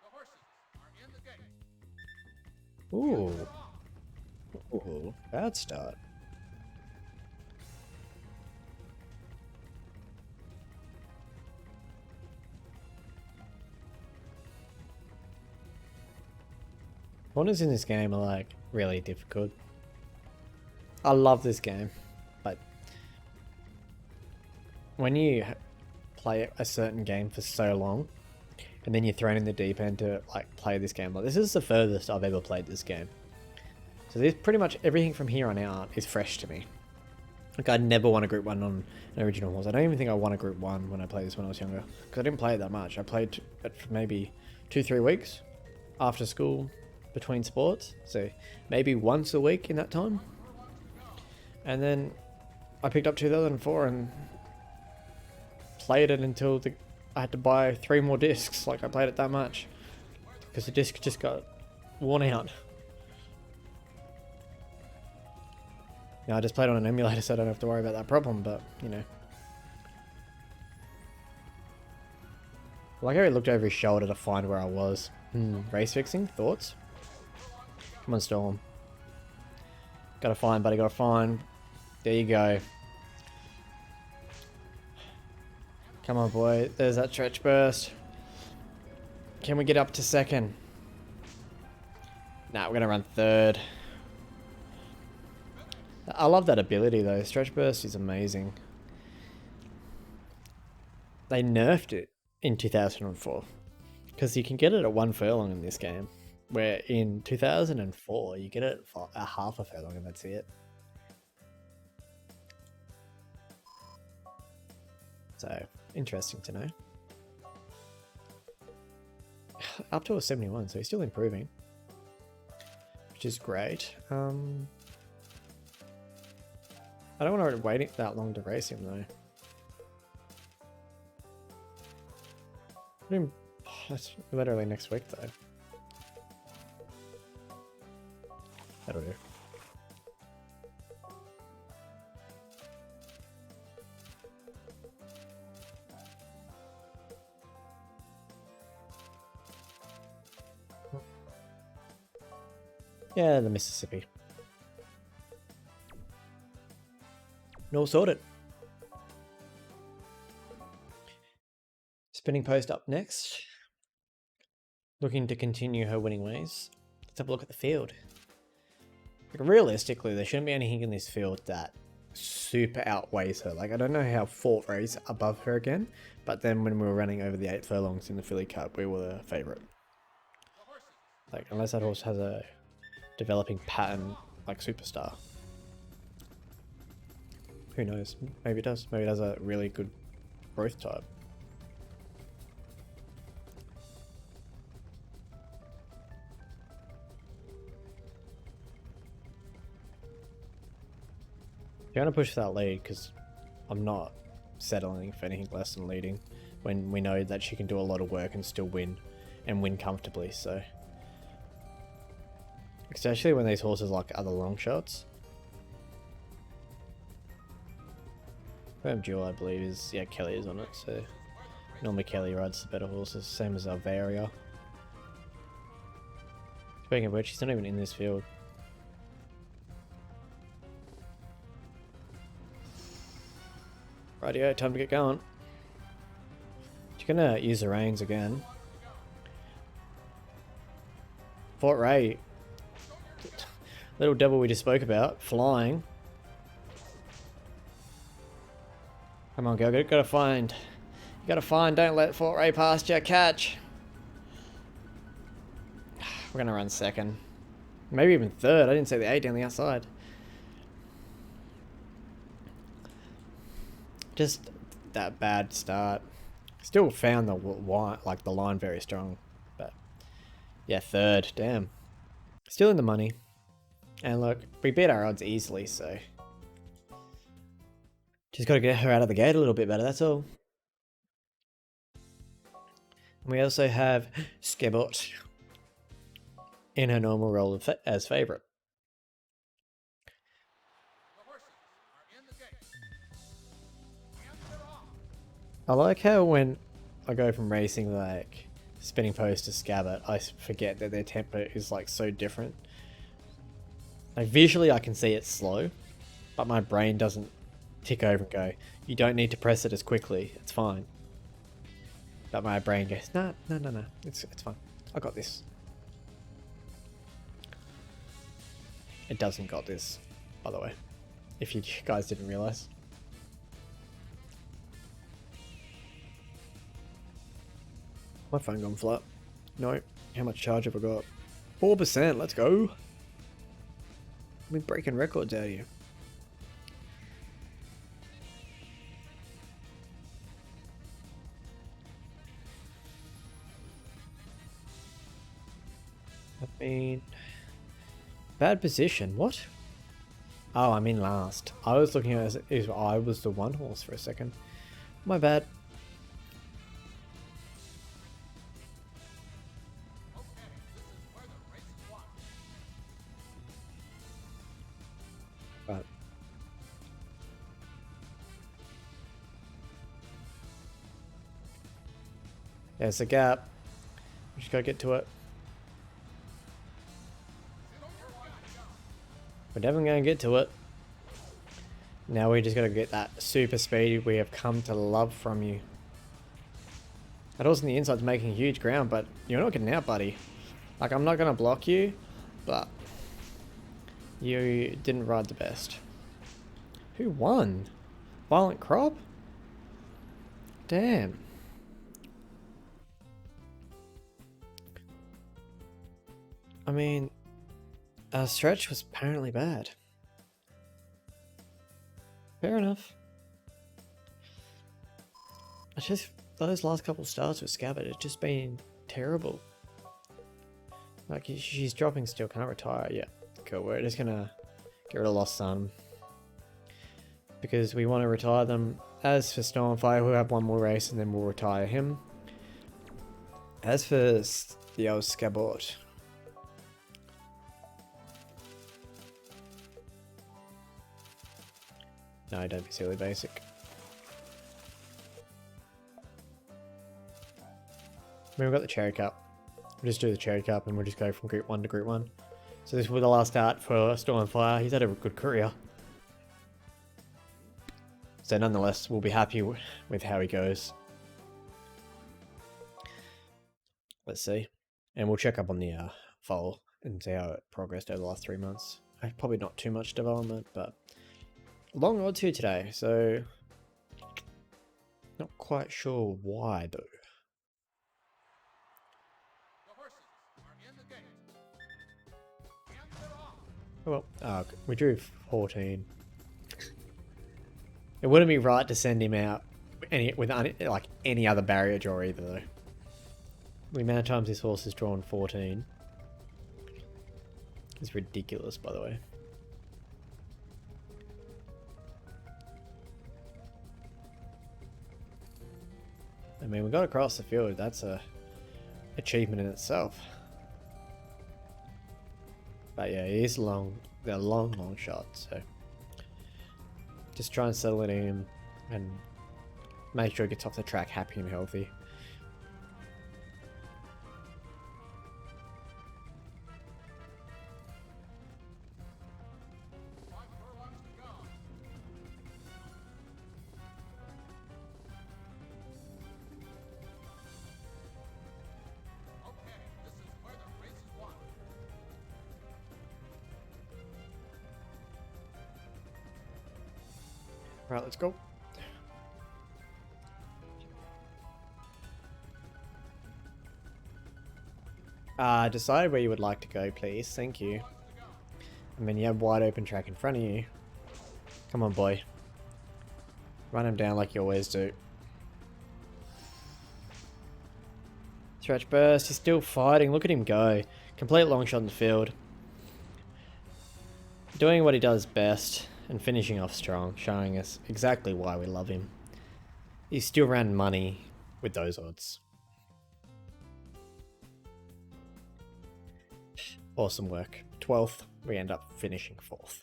The horses are in the gate. Ooh. Ooh, bad start. Corners in this game are like really difficult. I love this game, but when you play a certain game for so long and then you're thrown in the deep end to like play this game, like this is the furthest I've ever played this game. So this pretty much everything from here on out is fresh to me. Like I never won a group 1 on an original horse. I don't even think I won a group 1 when I played this when I was younger, because I didn't play it that much. I played it for maybe 2-3 weeks after school between sports, so maybe once a week in that time. And then I picked up 2004 and played it until I had to buy 3 more discs. Like I played it that much because the disc just got worn out. Now I just played on an emulator, so I don't have to worry about that problem, but you know. I like how he looked over his shoulder to find where I was. Race fixing? Thoughts? Come on, Storm. Gotta find, buddy, gotta find. There you go. Come on, boy. There's that stretch burst. Can we get up to second? Nah, we're gonna run third. I love that ability, though. Stretch burst is amazing. They nerfed it in 2004. Because you can get it at 1 furlong in this game. Where in 2004, you get it for a half a furlong and that's it. So, interesting to know. Up to a 71, so he's still improving. Which is great. I don't want to wait that long to race him though. That's literally next week though. That'll do. Yeah, the Mississippi. No sorted. Spinning Post up next. Looking to continue her winning ways. Let's have a look at the field. Like, realistically, there shouldn't be anything in this field that super outweighs her. Like, I don't know how Fort Ray's above her again, but then when we were running over the 8 furlongs in the Filly Cup, we were the favourite. Like, unless that horse has a developing pattern like Superstar. Who knows? Maybe it does. Maybe it has a really good growth type. I'm going to push for that lead because I'm not settling for anything less than leading when we know that she can do a lot of work and still win and win comfortably. So, especially when these horses like other long shots. Duel, I believe, is, yeah, Kelly is on it. So normally Kelly rides the better horses, same as Alvaria. Speaking of which, she's not even in this field. Rightio, time to get going. She's gonna use the reins again. Fort Ray. Little devil we just spoke about, flying. Come on, girl, gotta find. You gotta find, don't let Fort Ray past you, catch. We're gonna run second. Maybe even third, I didn't see the 8 down the outside. Just that bad start. Still found the line very strong, but yeah, third. Damn, still in the money. And look, we beat our odds easily, so just got to get her out of the gate a little bit better. That's all. And we also have Skebot in her normal role as favourite. I like how when I go from racing like Spinning Post to Scabbard, I forget that their tempo is like so different. Like visually I can see it's slow, but my brain doesn't tick over and go, you don't need to press it as quickly, it's fine. But my brain goes, no, it's fine. I got this. It doesn't got this, by the way, if you guys didn't realise. My phone gone flat. No. How much charge have I got? 4%. Let's go. I've been breaking records out here. I mean, bad position. What? Oh, I'm in last. I was looking at it as if I was the one horse for a second. My bad. But there's a gap. We just gotta get to it. We're definitely gonna get to it. Now we just gotta get that super speed we have come to love from you. That horse on the inside's making huge ground, but you're not getting out, buddy. Like, I'm not gonna block you, but you didn't ride the best. Who won? Violent Crop? Damn. I mean, our stretch was apparently bad. Fair enough. It's just those last couple starts with Scabbard, it's just been terrible. Like, she's dropping still, can't retire. Yeah, cool. We're just gonna get rid of Lost Sun, because we want to retire them. As for Stormfire, we'll have one more race and then we'll retire him. As for the old Scabot, no, don't be silly, basic. I mean, we've got the Cherry Cup. We'll just do the Cherry Cup and we'll just go from Group 1 to Group 1. So this was the last start for Stormfire. He's had a good career. So nonetheless, we'll be happy with how he goes. Let's see. And we'll check up on the foal and see how it progressed over the last 3 months. Probably not too much development, but long odds here today, so not quite sure why though. The horses are in the gate. And they're off. Well, we drew 14. It wouldn't be right to send him out with any other barrier draw either though. The amount of times this horse has drawn 14 is ridiculous, by the way. I mean, we got across the field. That's a achievement in itself. But yeah, it is long. They're long shots. So just try and settle it in and make sure it gets off the track happy and healthy. Right, let's go. Decide where you would like to go, please. Thank you. I mean, you have wide open track in front of you. Come on, boy. Run him down like you always do. Stretch burst. He's still fighting. Look at him go. Complete long shot in the field. Doing what he does best. And finishing off strong, showing us exactly why we love him. He still ran money with those odds. Awesome work. 12th, we end up finishing 4th.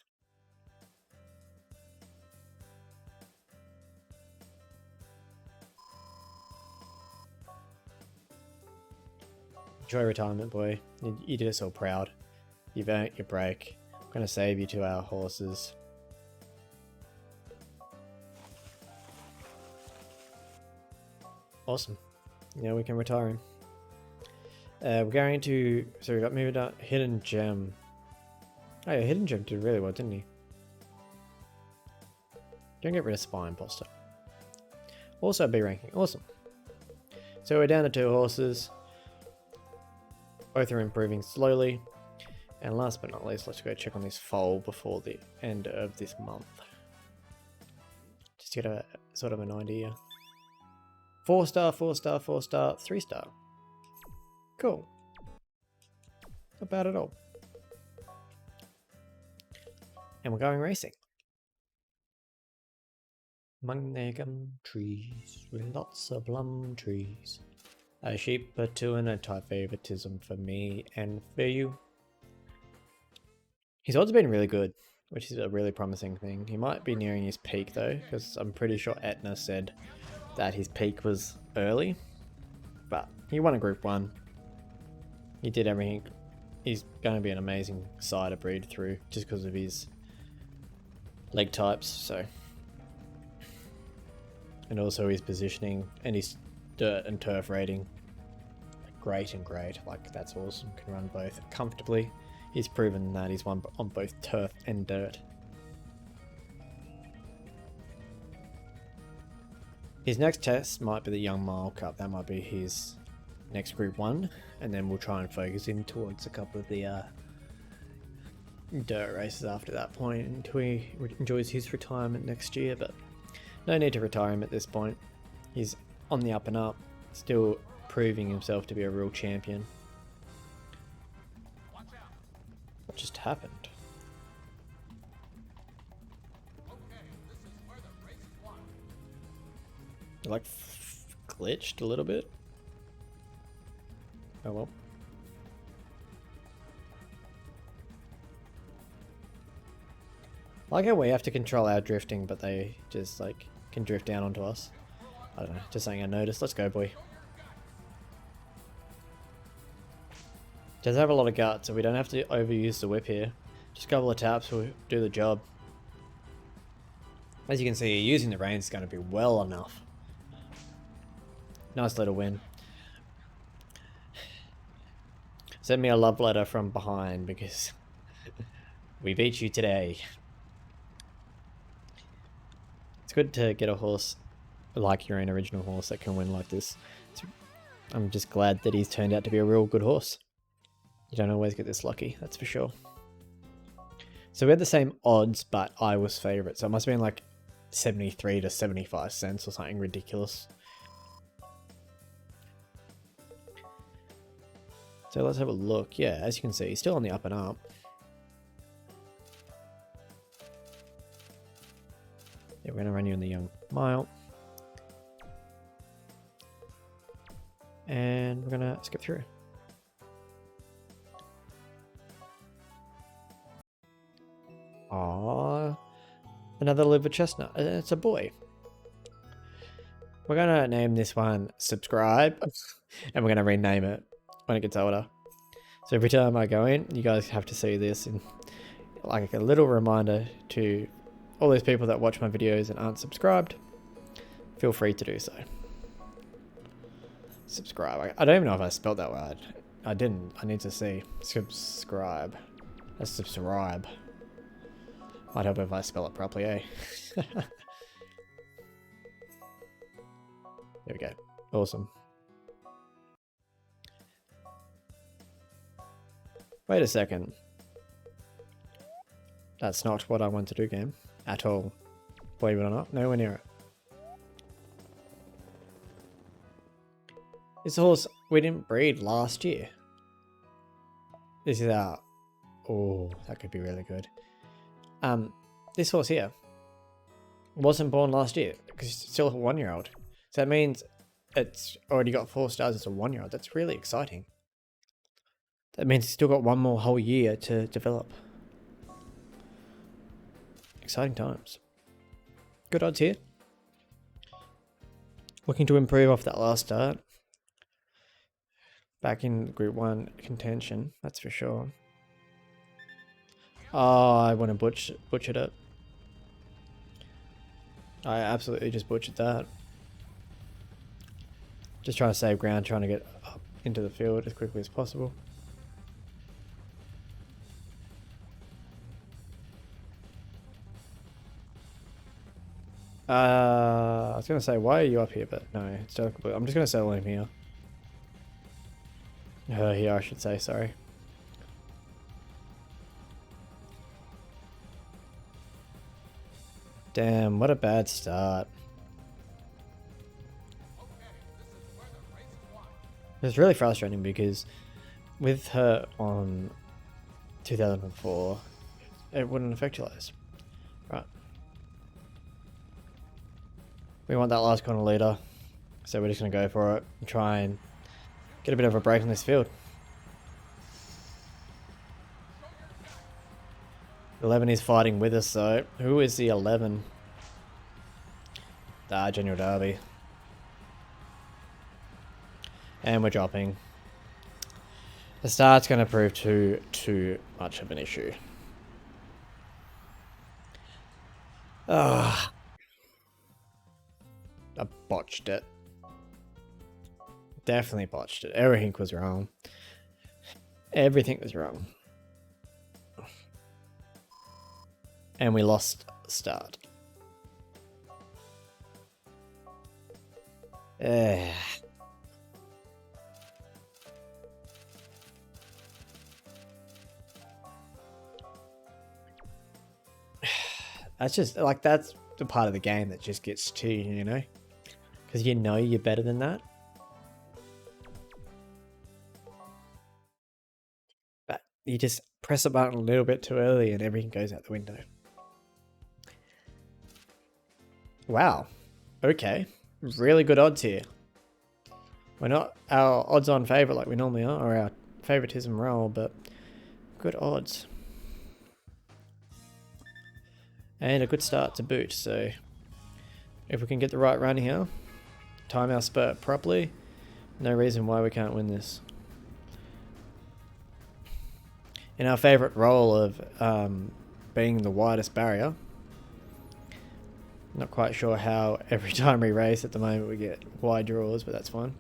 Enjoy retirement, boy. You did us all proud. You've earned your break. I'm going to save you to our horses. Awesome. Yeah, we can retire him. We're going to... So we got moved up. Hidden Gem. Oh yeah, Hidden Gem did really well, didn't he? Don't get rid of Spy Imposter. Also B ranking. Awesome. So we're down to 2 horses. Both are improving slowly. And last but not least, let's go check on this foal before the end of this month. Just to get a sort of an idea. 4-star, 4-star, 4-star, 3-star. Cool. Not bad at all. And we're going racing. Among their gum trees, with lots of plum trees. A sheep, a two, and a type favoritism for me and for you. His odds have been really good, which is a really promising thing. He might be nearing his peak though, because I'm pretty sure Etna said that his peak was early, but he won a Group 1. He did everything. He's going to be an amazing sire to breed through just because of his leg types, so. And also his positioning and his dirt and turf rating. Great and great, like that's awesome. Can run both comfortably. He's proven that he's won on both turf and dirt. His next test might be the Young Mile Cup. That might be his next Group 1. And then we'll try and focus him towards a couple of the dirt races after that point until he enjoys his retirement next year. But no need to retire him at this point. He's on the up and up. Still proving himself to be a real champion. What just happened? Like glitched a little bit. Oh well. Like how we have to control our drifting, but they just like can drift down onto us. I don't know, just something I noticed. Let's go, boy. Does have a lot of guts, so we don't have to overuse the whip here. Just a couple of taps will do the job. As you can see, using the reins is going to be well enough. Nice little win. Send me a love letter from behind because we beat you today. It's good to get a horse like your own original horse that can win like this. I'm just glad that he's turned out to be a real good horse. You don't always get this lucky, that's for sure. So we had the same odds, but I was favourite. So it must have been like 73 to 75 cents or something ridiculous. So let's have a look. Yeah, as you can see, he's still on the up and up. Yeah, we're going to run you in the young mile. And we're going to skip through. Aww, another liver chestnut. It's a boy. We're gonna name this one Subscribe, and we're gonna rename it when it gets older. So every time I go in, you guys have to see this, and like a little reminder to all those people that watch my videos and aren't subscribed. Feel free to do so. Subscribe. I don't even know if I spelled that word. I didn't. I need to see. Subscribe. That's subscribe. Might help if I spell it properly, eh? There we go. Awesome. Wait a second. That's not what I want to do, game. At all. Believe it or not, nowhere near it. This horse, we didn't breed last year. This is our... Oh, that could be really good. This horse here wasn't born last year because it's still a 1-year-old. So that means it's already got 4 stars as a 1-year-old. That's really exciting. That means it's still got 1 more whole year to develop. Exciting times. Good odds here. Looking to improve off that last start. Back in Group 1 contention, that's for sure. Oh, I want to butchered it. I absolutely just butchered that. Just trying to save ground, trying to get up into the field as quickly as possible. I was going to say, why are you up here? But no, it's still complete. I'm just going to settle him here. Here, I should say, sorry. Damn, what a bad start. It's really frustrating because with her on 2004, it wouldn't affect your lives. Right. We want that last corner leader, so we're just going to go for it and try and get a bit of a break on this field. 11 is fighting with us though. Who is the 11? General Derby. And we're dropping. The start's going to prove too much of an issue. I botched it. Definitely botched it. Everything was wrong. Everything was wrong. And we lost start. That's just like, that's the part of the game that just gets to you, you know? Because you know you're better than that. But you just press a button a little bit too early and everything goes out the window. Wow. Okay. Really good odds here. We're not our odds-on favourite like we normally are, or our favouritism roll, but good odds. And a good start to boot, so if we can get the right run here, time our spurt properly, no reason why we can't win this. In our favourite role of being the widest barrier, not quite sure how every time we race at the moment we get wide draws, but that's fine.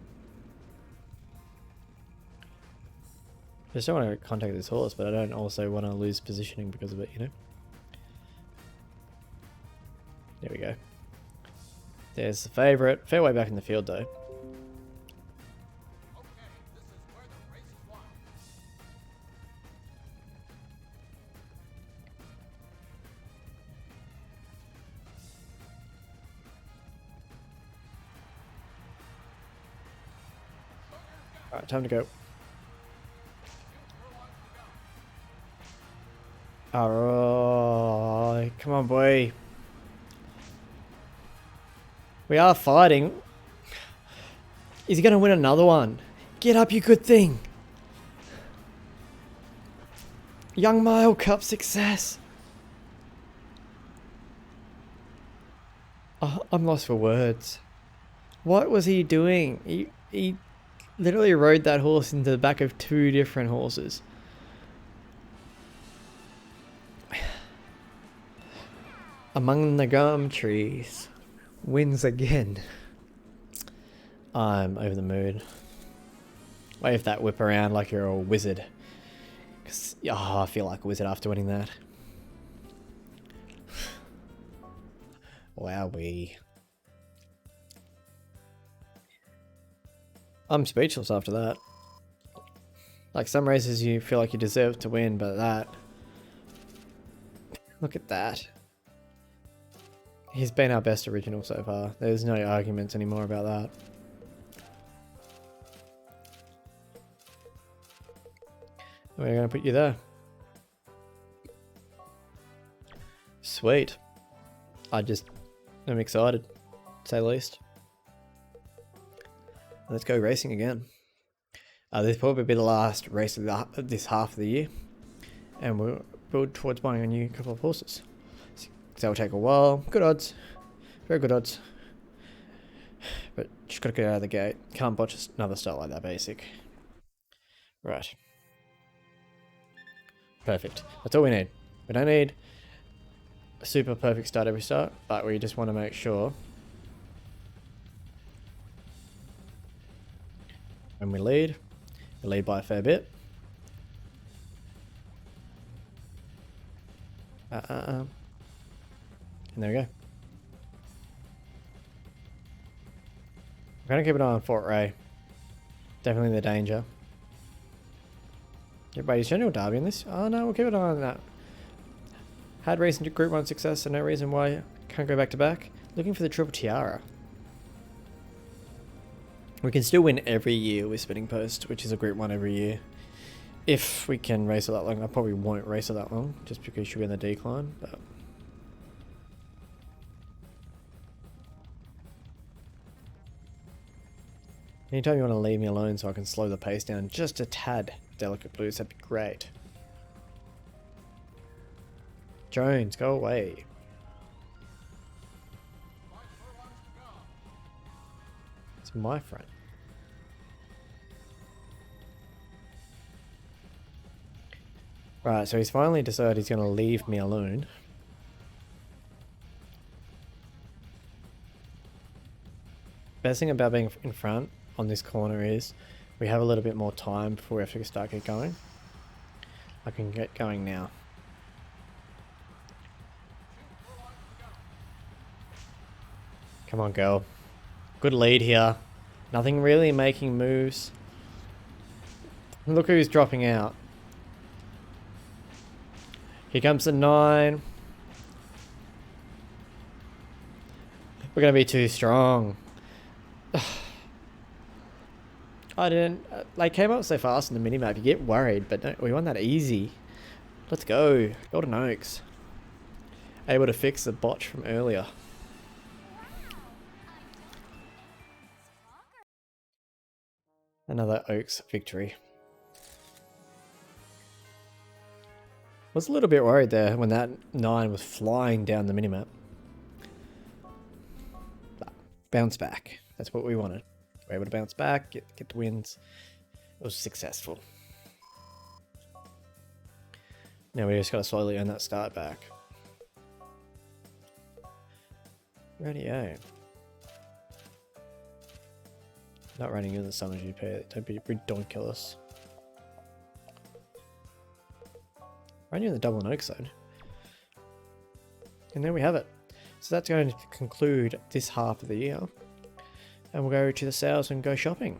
I just don't want to contact this horse, but I don't also want to lose positioning because of it, you know? There we go. There's the favourite. Fair way back in the field though. Okay, this is where the race is won. Alright, time to go. Alright, come on boy. We are fighting. Is he going to win another one? Get up, you good thing. Young Mile Cup success. Oh, I'm lost for words. What was he doing? He literally rode that horse into the back of 2 different horses. Among the gum trees. Wins again. I'm over the mood. Wave that whip around like you're a wizard. Cause, oh, I feel like a wizard after winning that. Wowee. I'm speechless after that. Like some races you feel like you deserve to win, but that... Look at that. He's been our best original so far. There's no arguments anymore about that. We're going to put you there. Sweet. I'm excited, to say the least. Let's go racing again. This will probably be the last race of this half of the year. And we'll build towards buying a new couple of horses. So it'll take a while. Good odds. Very good odds. But just got to get out of the gate. Can't botch another start like that, basic. Right. Perfect. That's all we need. We don't need a super perfect start every start, but we just want to make sure when we lead by a fair bit. And there we go. We're going to keep an eye on Fort Ray. Definitely the danger. Everybody's General Derby in this? Oh no, we'll keep an eye on that. Had recent Group 1 success, so no reason why I can't go back to back. Looking for the Triple Tiara. We can still win every year with Spinning Post, which is a Group 1 every year. If we can race it that long. I probably won't race it that long, just because she'll be in the decline, but... Anytime you want to leave me alone so I can slow the pace down just a tad, Delicate Blues, that'd be great. Jones, go away. It's my friend. Right, so he's finally decided he's going to leave me alone. Best thing about being in front on this corner is we have a little bit more time before we have to start get going. I can get going now. Come on, girl. Good lead here. Nothing really making moves. Look who's dropping out. Here comes the 9. We're going to be too strong. I didn't... They came up so fast in the minimap, you get worried, but no, we won that easy. Let's go. Golden Oaks. Able to fix the botch from earlier. Another Oaks victory. Was a little bit worried there when that 9 was flying down the minimap. But bounce back. That's what we wanted. We're able to bounce back, get the wins. It was successful. Now we just got to slowly earn that start back. Radio. Not running in the summer GP. Don't be ridiculous. Right in the double and oak zone. And there we have it. So that's going to conclude this half of the year. And we'll go to the sales and go shopping.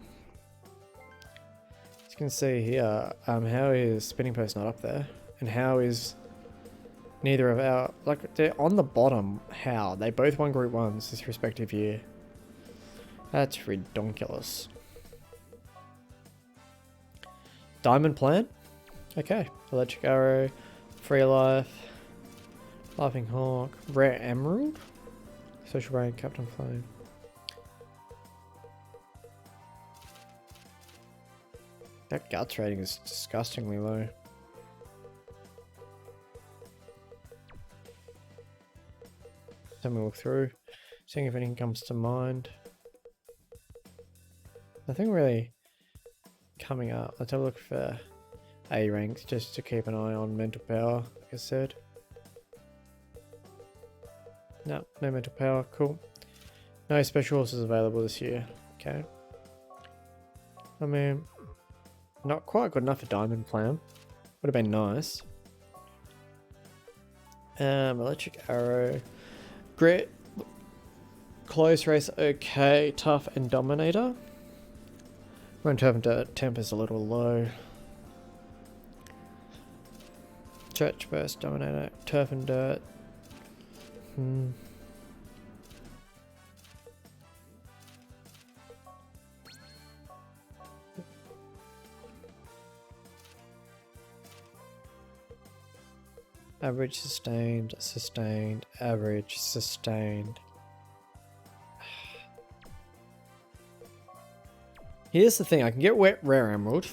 As you can see here, how is Spinning Post not up there? And how is neither of our... Like, they're on the bottom. How? They both won Group 1s this respective year. That's ridiculous. Diamond Plan? Okay. Electric Arrow, Free Life, Laughing Hawk, Rare Emerald, Social Brain, Captain Flame. That guts rating is disgustingly low. Let me look through, seeing if anything comes to mind. Nothing really coming up. Let's have a look for A ranks just to keep an eye on mental power, like I said. No, no mental power, cool. No special horses available this year, okay. I mean, not quite good enough for Diamond Plan. Would have been nice. Electric Arrow. Grit. Close Race, okay. Tough and Dominator. Run Turf and Dirt, temp is a little low. Church Burst, Dominator, Turf and Dirt. Average, sustained, sustained, average, sustained. Here's the thing, I can get Rare Emerald.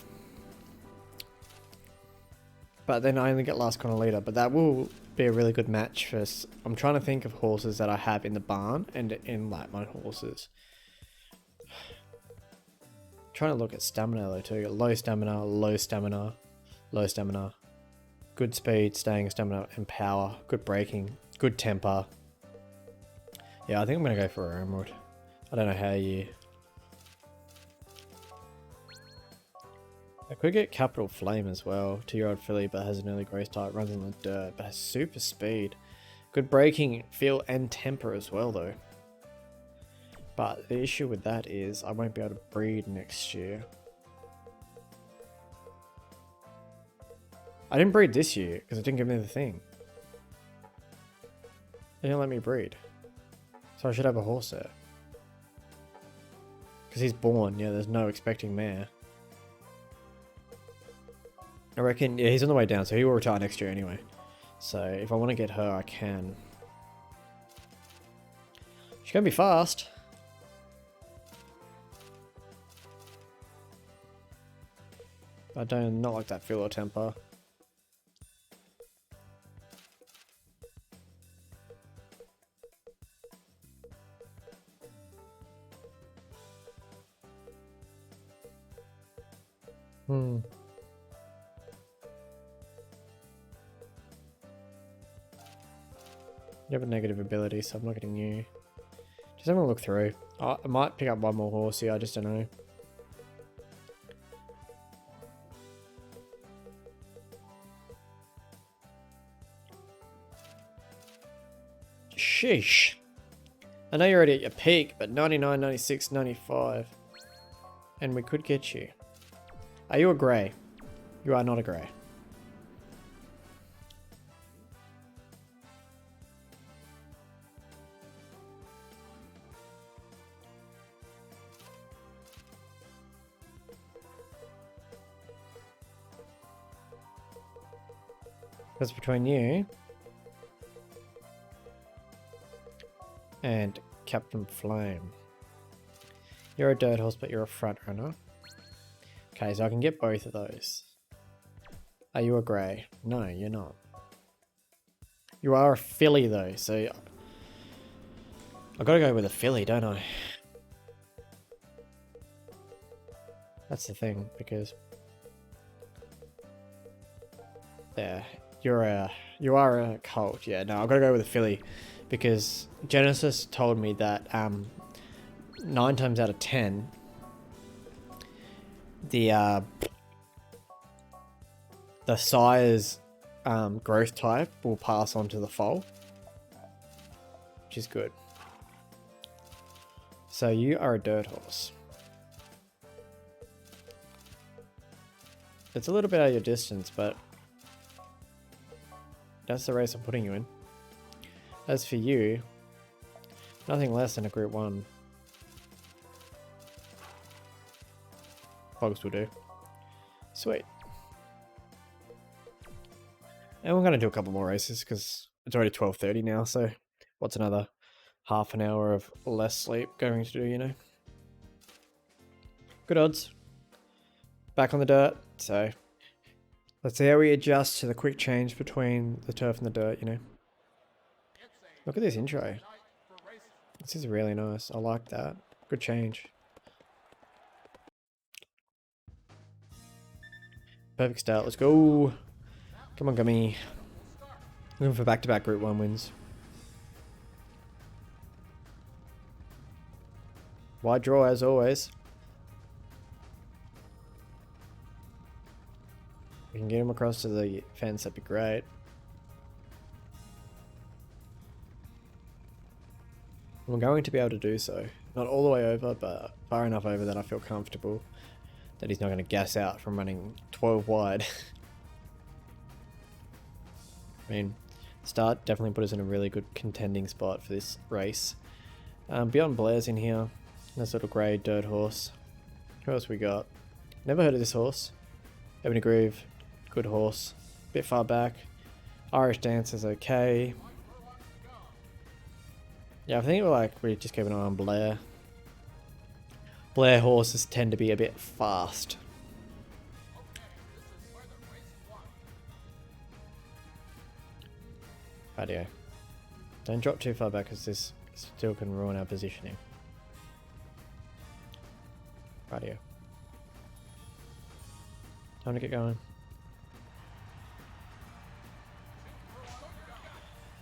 But then I only get Last Corner Leader, but that will be a really good match for... I'm trying to think of horses that I have in the barn and in like my horses. Trying to look at stamina though too. Low stamina, low stamina, low stamina. Good speed, staying stamina and power. Good braking, good temper. Yeah, I think I'm going to go for Rare Emerald. I don't know how you... I could get Capital Flame as well. 2-year-old filly, but has an early growth type, runs in the dirt, but has super speed. Good braking, feel, and temper as well, though. But the issue with that is I won't be able to breed next year. I didn't breed this year because it didn't give me the thing. They didn't let me breed. So I should have a horse there. Because he's born, yeah, there's no expecting mare. I reckon, yeah, he's on the way down, so he will retire next year anyway. So if I want to get her, I can. She's going to be fast. I don't, not like that feel or temper. You have a negative ability, so I'm not getting you. Just having a look through. I might pick up one more horse here, I just don't know. Sheesh. I know you're already at your peak, but 99, 96, 95. And we could get you. Are you a grey? You are not a grey. That's between you and Captain Flame. You're a dirt horse, but you're a front runner. Okay, so I can get both of those. Are you a grey? No, you're not. You are a filly though, so I gotta go with a filly, don't I? That's the thing, because yeah, you are a colt. Yeah, no, I've got to go with a filly because Genesis told me that 9 times out of 10 the sire's growth type will pass on to the foal, which is good. So you are a dirt horse. It's a little bit out of your distance, but that's the race I'm putting you in. As for you, nothing less than a Group 1. Fogs will do. Sweet. And we're going to do a couple more races because it's already 12:30 now, so what's another half an hour of less sleep going to do, you know? Good odds. Back on the dirt, so let's see how we adjust to the quick change between the turf and the dirt, you know? Look at this intro. This is really nice. I like that. Good change. Perfect start. Let's go. Come on, Gummy. Looking for back-to-back Group 1 wins. Wide draw as always. We can get him across to the fence, that'd be great. I'm going to be able to do so. Not all the way over, but far enough over that I feel comfortable that he's not going to gas out from running 12 wide. I mean, start definitely put us in a really good contending spot for this race. Beyond Blair's in here. Nice little grey dirt horse. Who else we got? Never heard of this horse. Ebony Groove. Good horse. Bit far back. Irish Dance is okay. Yeah, I think we just keep an eye on Blair. Blair horses tend to be a bit fast. Radio. Don't drop too far back because this still can ruin our positioning. Radio. Time to get going.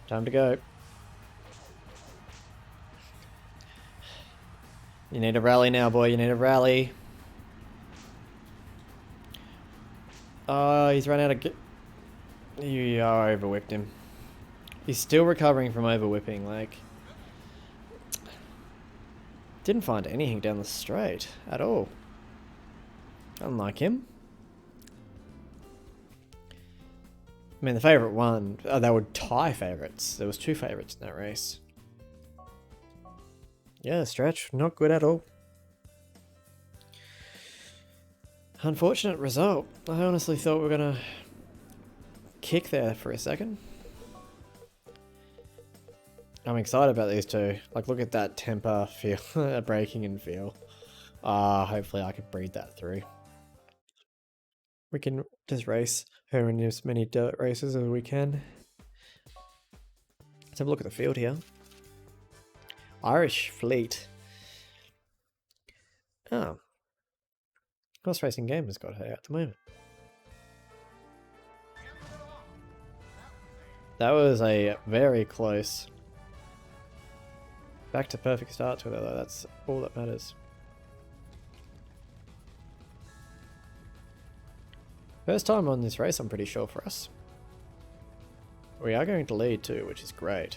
Time to go. You need a rally now, boy. You need a rally. Oh, he's run out of... You overwhipped him. He's still recovering from overwhipping, like... Didn't find anything down the straight at all. Unlike him. I mean, the favourite one... Oh, they were tie favourites. There was 2 favourites in that race. Yeah, stretch. Not good at all. Unfortunate result. I honestly thought we were going to kick there for a second. I'm excited about these two. Like, look at that temper feel, braking and feel. Hopefully I can breed that through. We can just race her in as many dirt races as we can. Let's have a look at the field here. Irish Fleet. Oh. Cross Racing Game has got her at the moment. That was a very close... Back to perfect starts with her though, that's all that matters. First time on this race, I'm pretty sure, for us. We are going to lead too, which is great.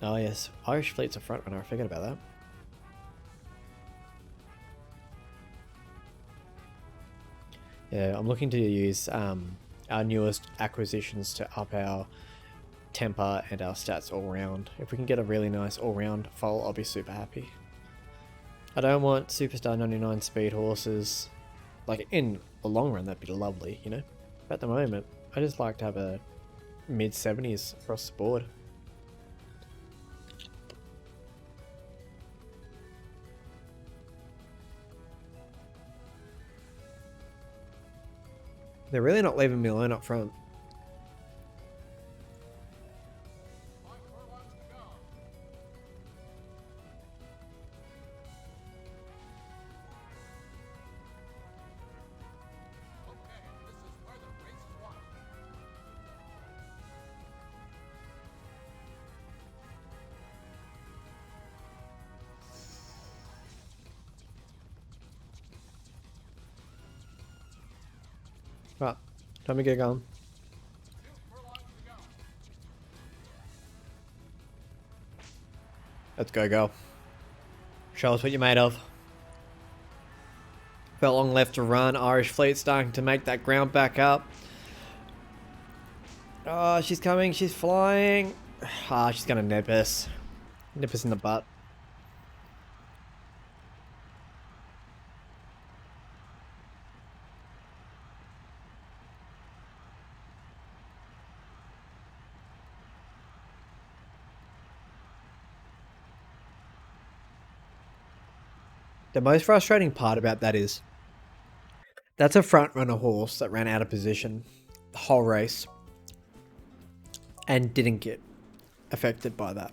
Oh yes, Irish Fleet's a front runner, I forget about that. Yeah, I'm looking to use our newest acquisitions to up our temper and our stats all round. If we can get a really nice all round foal, I'll be super happy. I don't want Superstar 99 speed horses. Like, in the long run, that'd be lovely, you know? But at the moment, I just like to have a mid-70s across the board. They're really not leaving me alone up front. 5 furlongs to go. Okay, this is where the race is won. Right, time to get going. 2 furlongs to go. Let's go, girl. Show us what you're made of. Felt long left to run. Irish Fleet starting to make that ground back up. Oh, she's coming. She's flying. Ah, she's going to nip us. Nip us in the butt. The most frustrating part about that is that's a front runner horse that ran out of position the whole race and didn't get affected by that.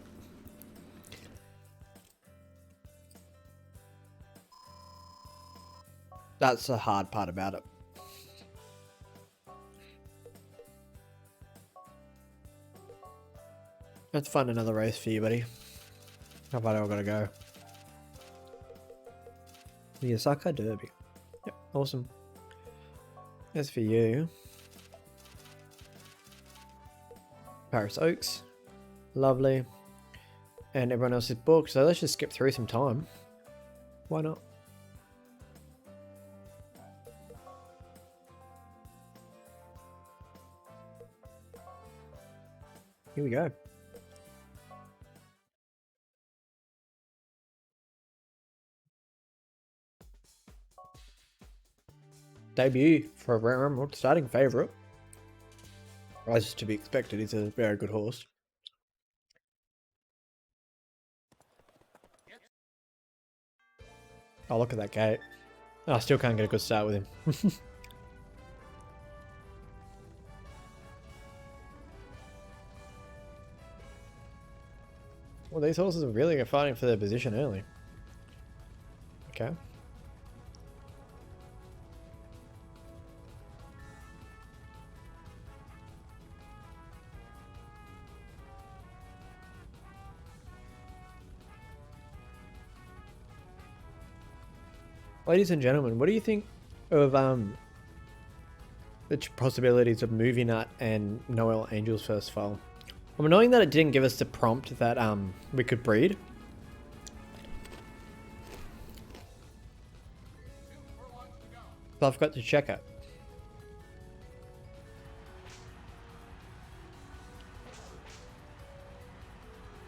That's the hard part about it. Let's find another race for you, buddy. How about I gotta go? The Osaka Derby. Yep, awesome. As for you, Paris Oaks, lovely, and everyone else is booked. So let's just skip through some time. Why not? Here we go. Debut for a Ramrod, starting favourite. As to be expected, he's a very good horse. Oh, look at that gate. Oh, I still can't get a good start with him. Well, these horses are really fighting for their position early. Okay. Ladies and gentlemen, what do you think of the possibilities of Movie Nut and Noel Angel's first foal? I'm annoying that it didn't give us the prompt that we could breed. 2 furlongs to go. But I forgot to check it.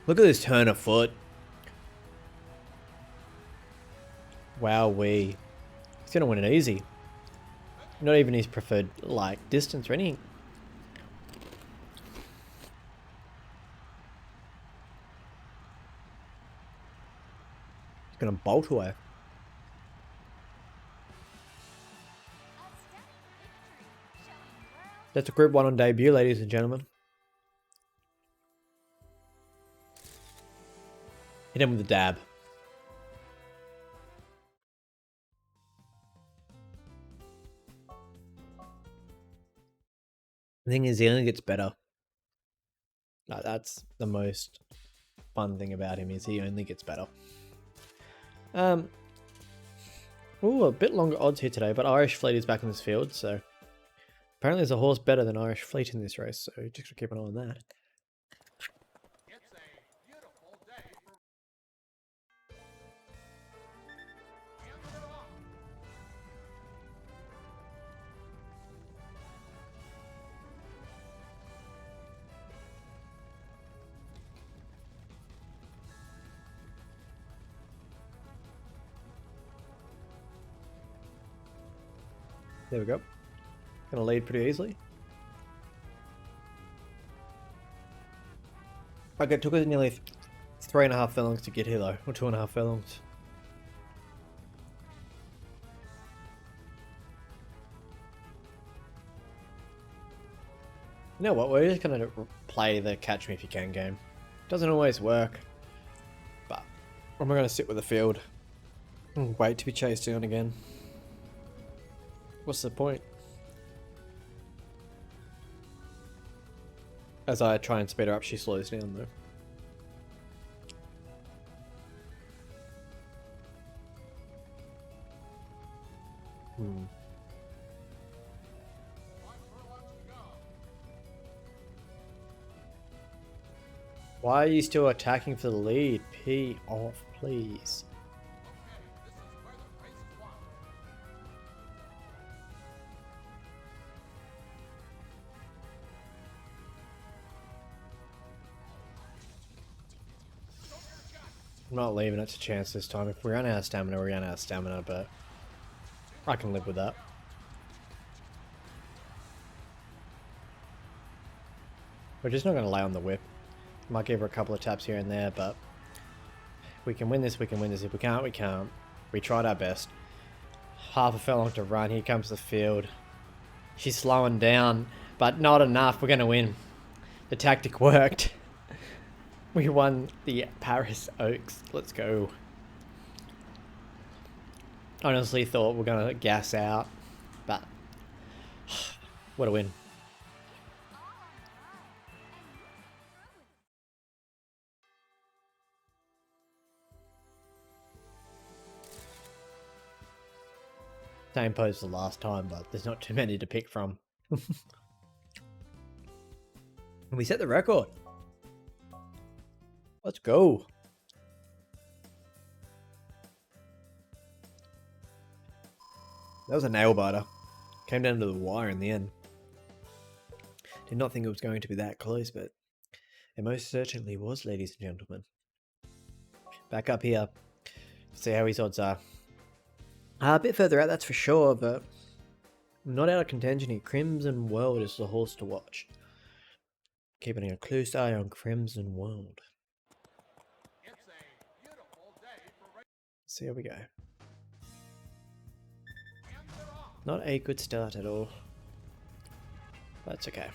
Look at this turn of foot. Wowee. He's gonna win it easy. Not even his preferred like distance or anything. He's gonna bolt away. That's a Group 1 on debut, ladies and gentlemen. Hit him with the dab. The thing is, he only gets better. Like, that's the most fun thing about him, is he only gets better. Ooh, a bit longer odds here today, but Irish Fleet is back in this field, so apparently there's a horse better than Irish Fleet in this race, so just gotta keep an eye on that. It's a beautiful day for... And they're off. There we go. Gonna lead pretty easily. Okay, it took us nearly 3.5 furlongs to get here though, or 2.5 furlongs. You know what? We're just gonna play the catch me if you can game. Doesn't always work, but I'm gonna sit with the field and wait to be chased down again. What's the point? As I try and speed her up, she slows down though. Hmm. 5 furlongs to go. Why are you still attacking for the lead? Pee off, please. Okay, this is where the race is won. Show your shot. I'm not leaving it to chance this time. If we run out of stamina, we run out of stamina, but I can live with that. We're just not going to lay on the whip. Might give her a couple of taps here and there, but if we can win this, we can win this. If we can't, we can't. We tried our best. Half a furlong to run. Here comes the field. She's slowing down, but not enough. We're going to win. The tactic worked. We won the Paris Oaks. Let's go. Honestly thought we're going to gas out, but what a win. Same pose the last time, but there's not too many to pick from. We set the record. Let's go. That was a nail biter. Came down to the wire in the end. Did not think it was going to be that close, but it most certainly was, ladies and gentlemen. Back up here. See how his odds are. A bit further out, that's for sure, but not out of contention here. Crimson World is the horse to watch. Keeping a close eye on Crimson World. It's a beautiful day for racing. See how we go. And they're off. Not a good start at all. That's okay.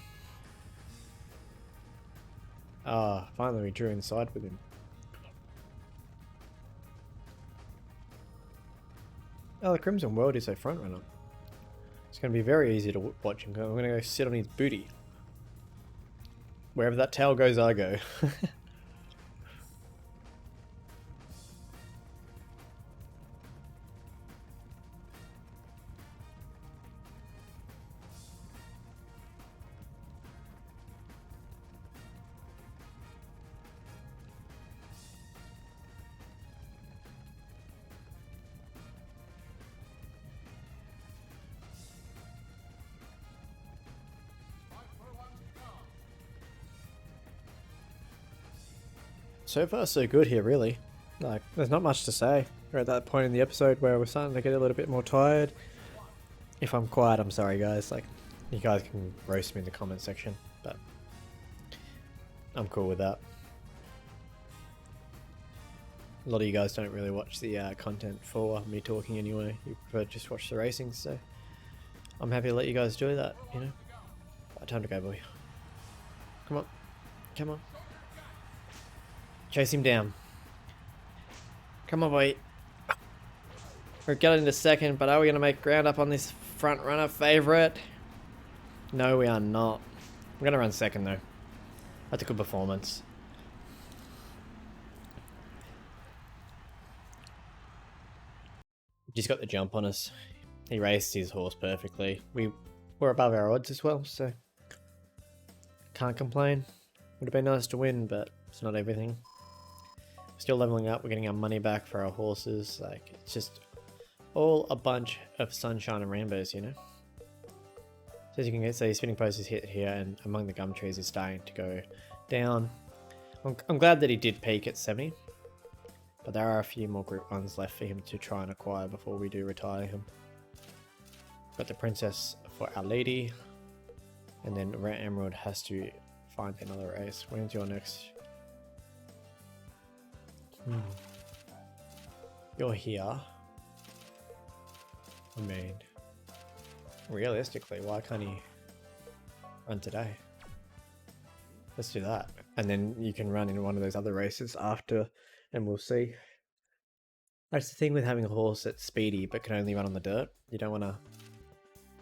Ah, finally we drew inside with him. Oh, the Crimson World is a front runner. It's going to be very easy to watch him go. I'm going to go sit on his booty. Wherever that tail goes, I go. So far, so good here, really. Like, there's not much to say. We're at that point in the episode where we're starting to get a little bit more tired. If I'm quiet, I'm sorry, guys. Like, you guys can roast me in the comment section, but I'm cool with that. A lot of you guys don't really watch the content for me talking anyway. You prefer to just watch the racing, so I'm happy to let you guys do that, you know? Right, time to go, boy. Come on. Come on. Chase him down. Come on, boy. We're getting to second, but are we going to make ground up on this front runner favourite? No, we are not. We're going to run second, though. That's a good performance. Just got the jump on us. He raced his horse perfectly. We were above our odds as well, so can't complain. Would have been nice to win, but it's not everything. Still leveling up, we're getting our money back for our horses. Like, it's just all a bunch of sunshine and rainbows, you know? So as you can see, spinning post is hit here, and among the gum trees is starting to go down. I'm glad that he did peak at 70, but there are a few more group 1s left for him to try and acquire before we do retire him. Got the princess for our lady, and then Red Emerald has to find another race. When's your next? You're here. I mean, realistically, why can't he run today? Let's do that. And then you can run in one of those other races after, and we'll see. That's the thing with having a horse that's speedy but can only run on the dirt. You don't want to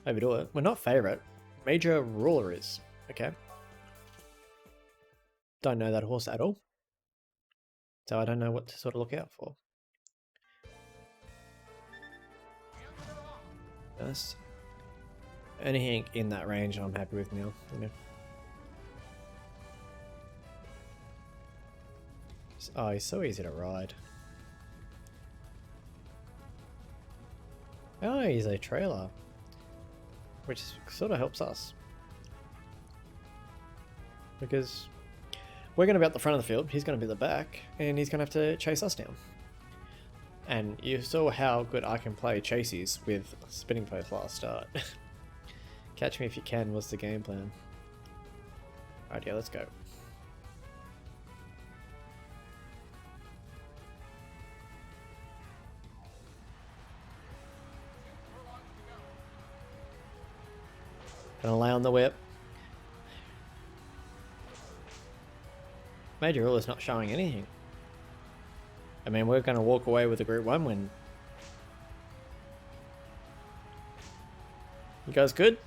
overdo it. We're not favourite. Major Ruler is. Okay. Don't know that horse at all. So I don't know what to sort of look out for. Yes. Anything in that range I'm happy with now, you know. Oh, he's so easy to ride. Oh, he's a trailer. Which sort of helps us. Because we're going to be at the front of the field, he's going to be at the back, and he's going to have to chase us down. And you saw how good I can play chases with spinning post last start. Catch me if you can was the game plan. Alright, yeah, let's go. Gonna lay on the whip. Major Ruler's not showing anything. I mean, we're gonna walk away with a Group 1 win. You guys good?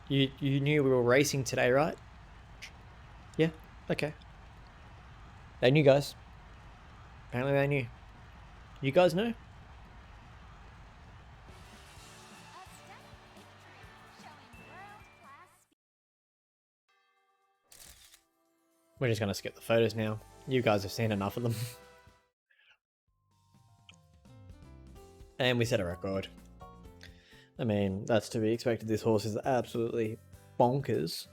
You knew we were racing today, right? Yeah? Okay. They knew, guys. Apparently they knew. You guys know? We're just gonna skip the photos now. You guys have seen enough of them. And we set a record. I mean, that's to be expected. This horse is absolutely bonkers.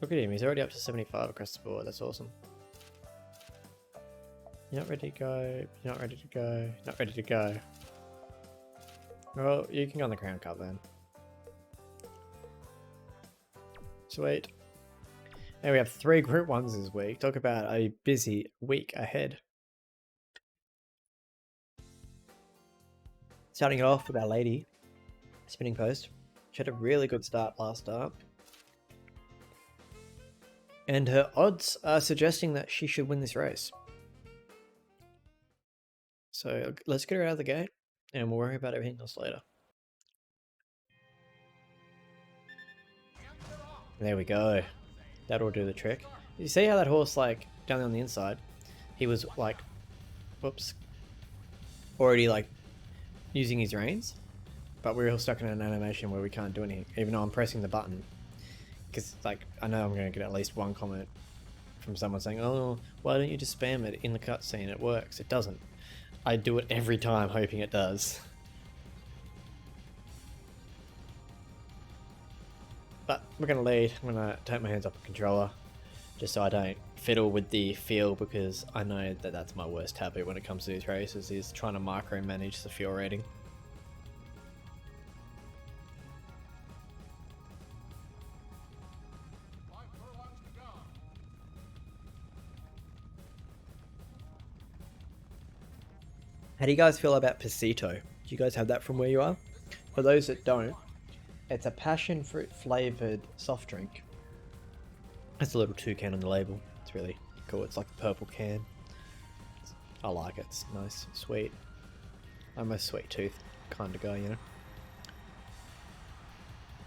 Look at him, he's already up to 75 across the board. That's awesome. You're not ready to go. You're not ready to go. Not ready to go. Well, you can go on the Crown Cup then. Sweet. And we have 3 Group 1s this week. Talk about a busy week ahead. Starting it off with our lady, spinning post. She had a really good start last start. And her odds are suggesting that she should win this race. So let's get her out of the gate and we'll worry about everything else later. There we go. That'll do the trick. You see how that horse, like, down on the inside, he was, like, whoops, already, like, using his reins, but we're all stuck in an animation where we can't do anything, even though I'm pressing the button. Because, like, I know I'm going to get at least one comment from someone saying, oh, why don't you just spam it in the cutscene? It works. It doesn't. I do it every time hoping it does. But we're going to lead. I'm going to take my hands off the controller just so I don't fiddle with the feel, because I know that that's my worst habit when it comes to these races, is trying to micromanage the fuel rating. How do you guys feel about Pasito? Do you guys have that from where you are? For those that don't, it's a passion fruit flavoured soft drink. It's a little toucan on the label. It's really cool. It's like a purple can. I like it. It's nice, sweet. I'm a sweet tooth kind of guy, you know.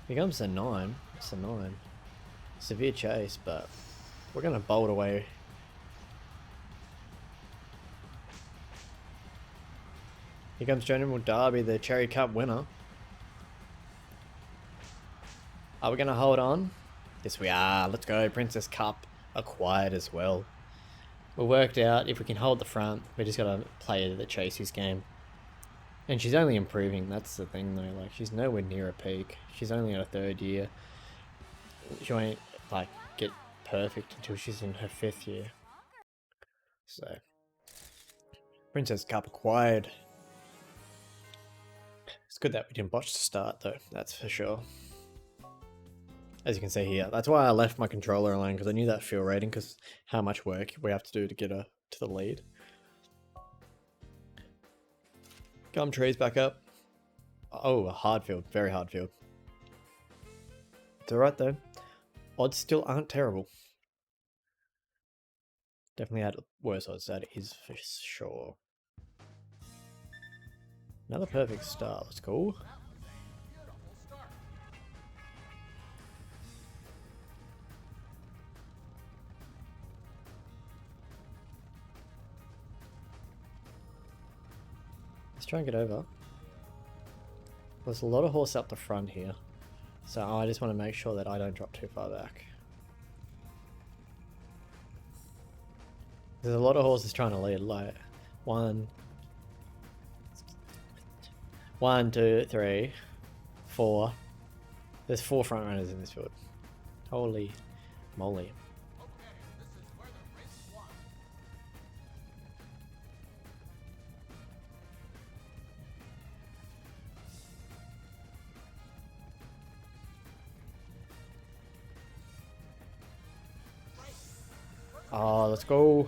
Here comes the 9. It's the 9. Severe chase, but we're going to bolt away. Here comes General Derby, the Cherry Cup winner. Are we going to hold on? Yes, we are. Let's go. Princess Cup acquired as well. We worked out if we can hold the front, we just got to play the chases game. And she's only improving. That's the thing, though. Like, she's nowhere near a peak. She's only in her 3rd year. She won't, like, get perfect until she's in her 5th year. So, Princess Cup acquired. It's good that we didn't botch the start, though. That's for sure. As you can see here, that's why I left my controller alone, because I knew that fuel rating, because how much work we have to do to get her to the lead. Gum trees back up. Oh, a hard field. Very hard field. It's alright though. Odds still aren't terrible. Definitely had worse odds, that is for sure. Another perfect start. Let's go. Let's try and get over. There's a lot of horse up the front here, so I just want to make sure that I don't drop too far back. There's a lot of horses trying to lead, like 1, 2, 3, 4. There's 4 front runners in this field. Holy moly. Oh, let's go.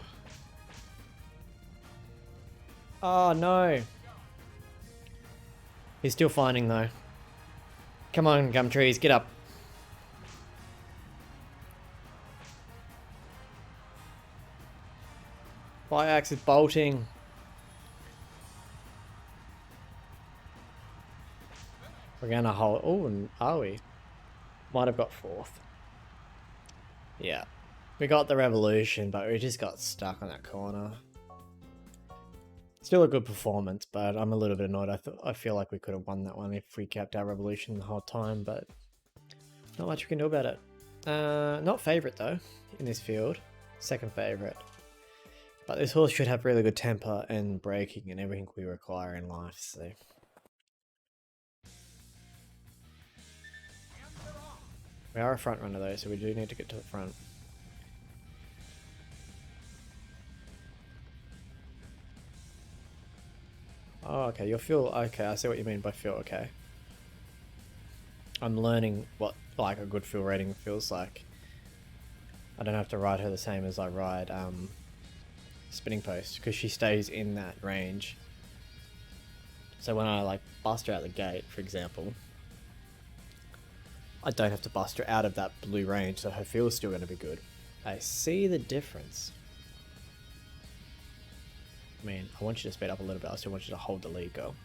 Oh, no. He's still finding, though. Come on, gum trees, get up. Biax is bolting. We're going to hold... Oh, are we? Might have got 4th. Yeah. We got the revolution, but we just got stuck on that corner. Still a good performance, but I'm a little bit annoyed. I feel like we could have won that one if we kept our revolution the whole time, but not much we can do about it. Not favourite though, in this field. Second favourite. But this horse should have really good temper and braking and everything we require in life, so... We are a front runner though, so we do need to get to the front. Oh, okay, you'll feel... Okay, I see what you mean by feel okay. I'm learning what, like, a good feel rating feels like. I don't have to ride her the same as I ride, Spinning Post, because she stays in that range. So when I, like, bust her out the gate, for example, I don't have to bust her out of that blue range, so her feel is still going to be good. I see the difference. I mean, I want you to speed up a little bit. I still want you to hold the lead, girl.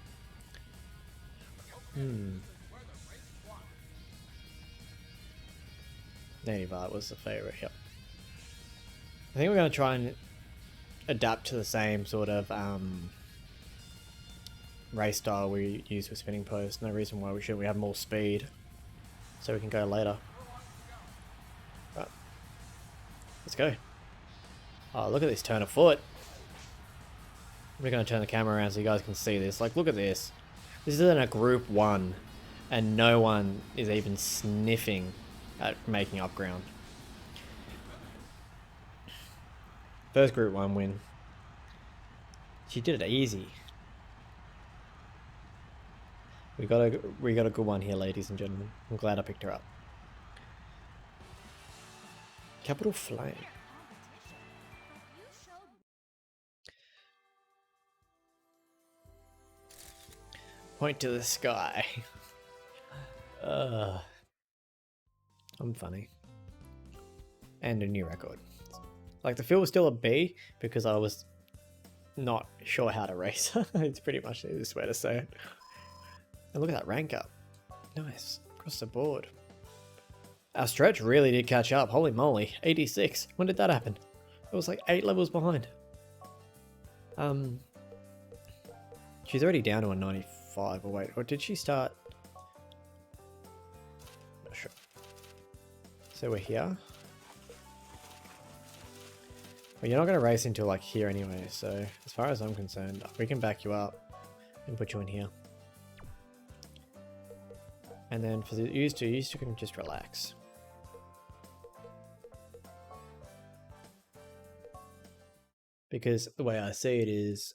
Native Art was the favourite, yep. I think we're going to try and adapt to the same sort of race style we use with Spinning Post. No reason why we shouldn't. We have more speed, so we can go later. Right. Let's go. Oh, look at this turn of foot. We're going to turn the camera around so you guys can see this. Like, look at this. This is in a Group 1, and no one is even sniffing at making up ground. First Group 1 win. She did it easy. We got a good one here, ladies and gentlemen. I'm glad I picked her up. Capital Flame. Point to the sky. I'm funny. And a new record. Like, the field was still a B because I was not sure how to race. It's pretty much the easiest way to say it. And look at that rank up. Nice. Across the board. Our stretch really did catch up. Holy moly. 86. When did that happen? It was like 8 levels behind. She's already down to a 95. Or wait, or did she start? Not sure. So we're here. Well, you're not going to race until like here anyway, so as far as I'm concerned, we can back you up and put you in here. And then for the used to can just relax. Because the way I see it is,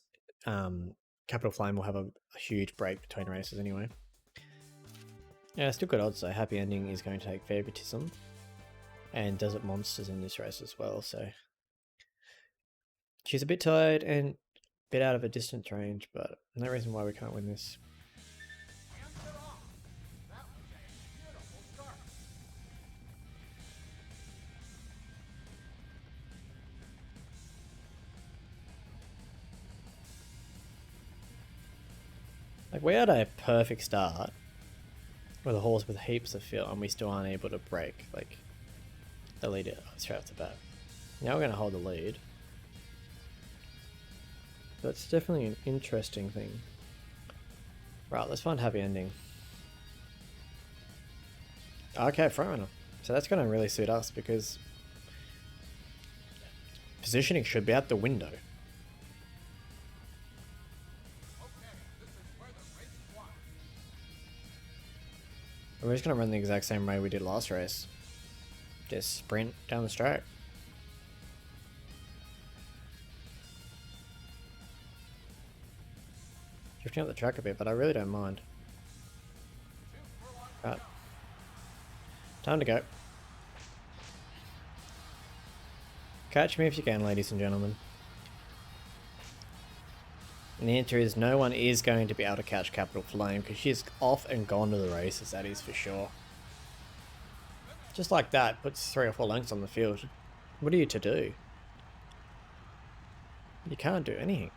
Capital Flame will have a huge break between races anyway. Yeah, still good odds though. Happy Ending is going to take favoritism. And Desert Monsters in this race as well, so... She's a bit tired, and bit out of a distance range, but no reason why we can't win this. Hands it off. That was a beautiful start. Like, we had a perfect start with a horse with heaps of feel, and we still aren't able to break, like, the lead straight off the bat. Now we're going to hold the lead. That's definitely an interesting thing. Right, let's find happy ending. Okay, front runner. So that's going to really suit us because positioning should be out the window. Okay, this is where the race is won. And we're just going to run the exact same way we did last race. Just sprint down the straight. Drifting up the track a bit, but I really don't mind. Right. Time to go. Catch me if you can, ladies and gentlemen. And the answer is no one is going to be able to catch Capital Flame because she's off and gone to the races, that is for sure. Just like that, puts 3 or 4 lengths on the field. What are you to do? You can't do anything.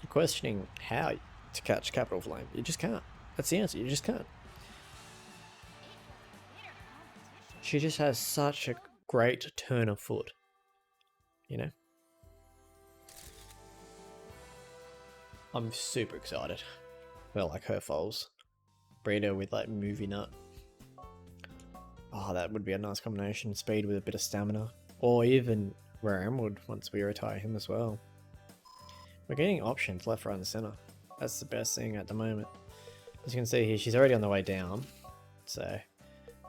You're questioning how to catch Capital Flame. You just can't. That's the answer, you just can't. She just has such a great turn of foot. You know? I'm super excited. Well, like her foals. Breed her with like movie nut. Oh, that would be a nice combination. Speed with a bit of stamina. Or even Rare Emerald once we retire him as well. We're getting options left, right and center. That's the best thing at the moment. As you can see here, she's already on the way down. So,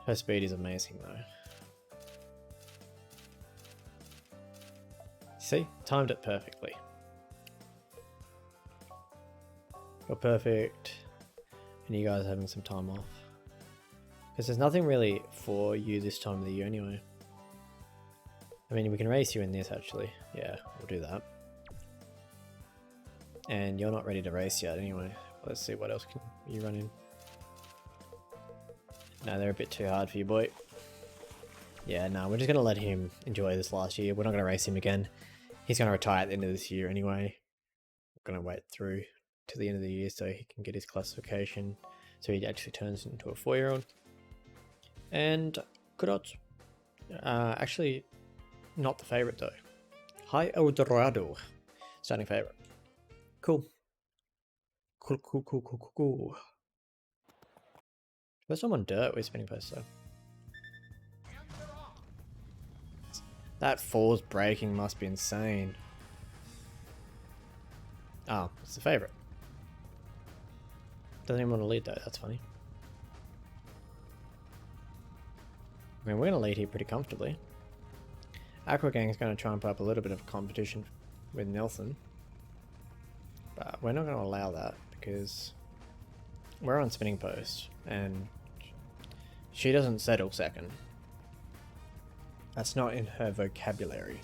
her speed is amazing though. See? Timed it perfectly. Got perfect. And you guys having some time off. Because there's nothing really for you this time of the year anyway. I mean, we can race you in this actually. Yeah, we'll do that. And you're not ready to race yet anyway. Let's see what else can you run in. No, they're a bit too hard for you, boy. Yeah, no, we're just going to let him enjoy this last year. We're not going to race him again. He's going to retire at the end of this year anyway. We're going to wait through to the end of the year so he can get his classification. So he actually turns into a 4-year-old. And good odds. Actually, not the favourite though. High Eldorado. Starting favourite. Cool. Cool. First time on dirt with spinning post though. Hands it off. That force braking must be insane. Oh, it's the favourite. Doesn't even want to lead though, that's funny. I mean, we're going to lead here pretty comfortably. Aqua Gang's going to try and put up a little bit of competition with Nelson. But we're not going to allow that because we're on spinning post and she doesn't settle second. That's not in her vocabulary.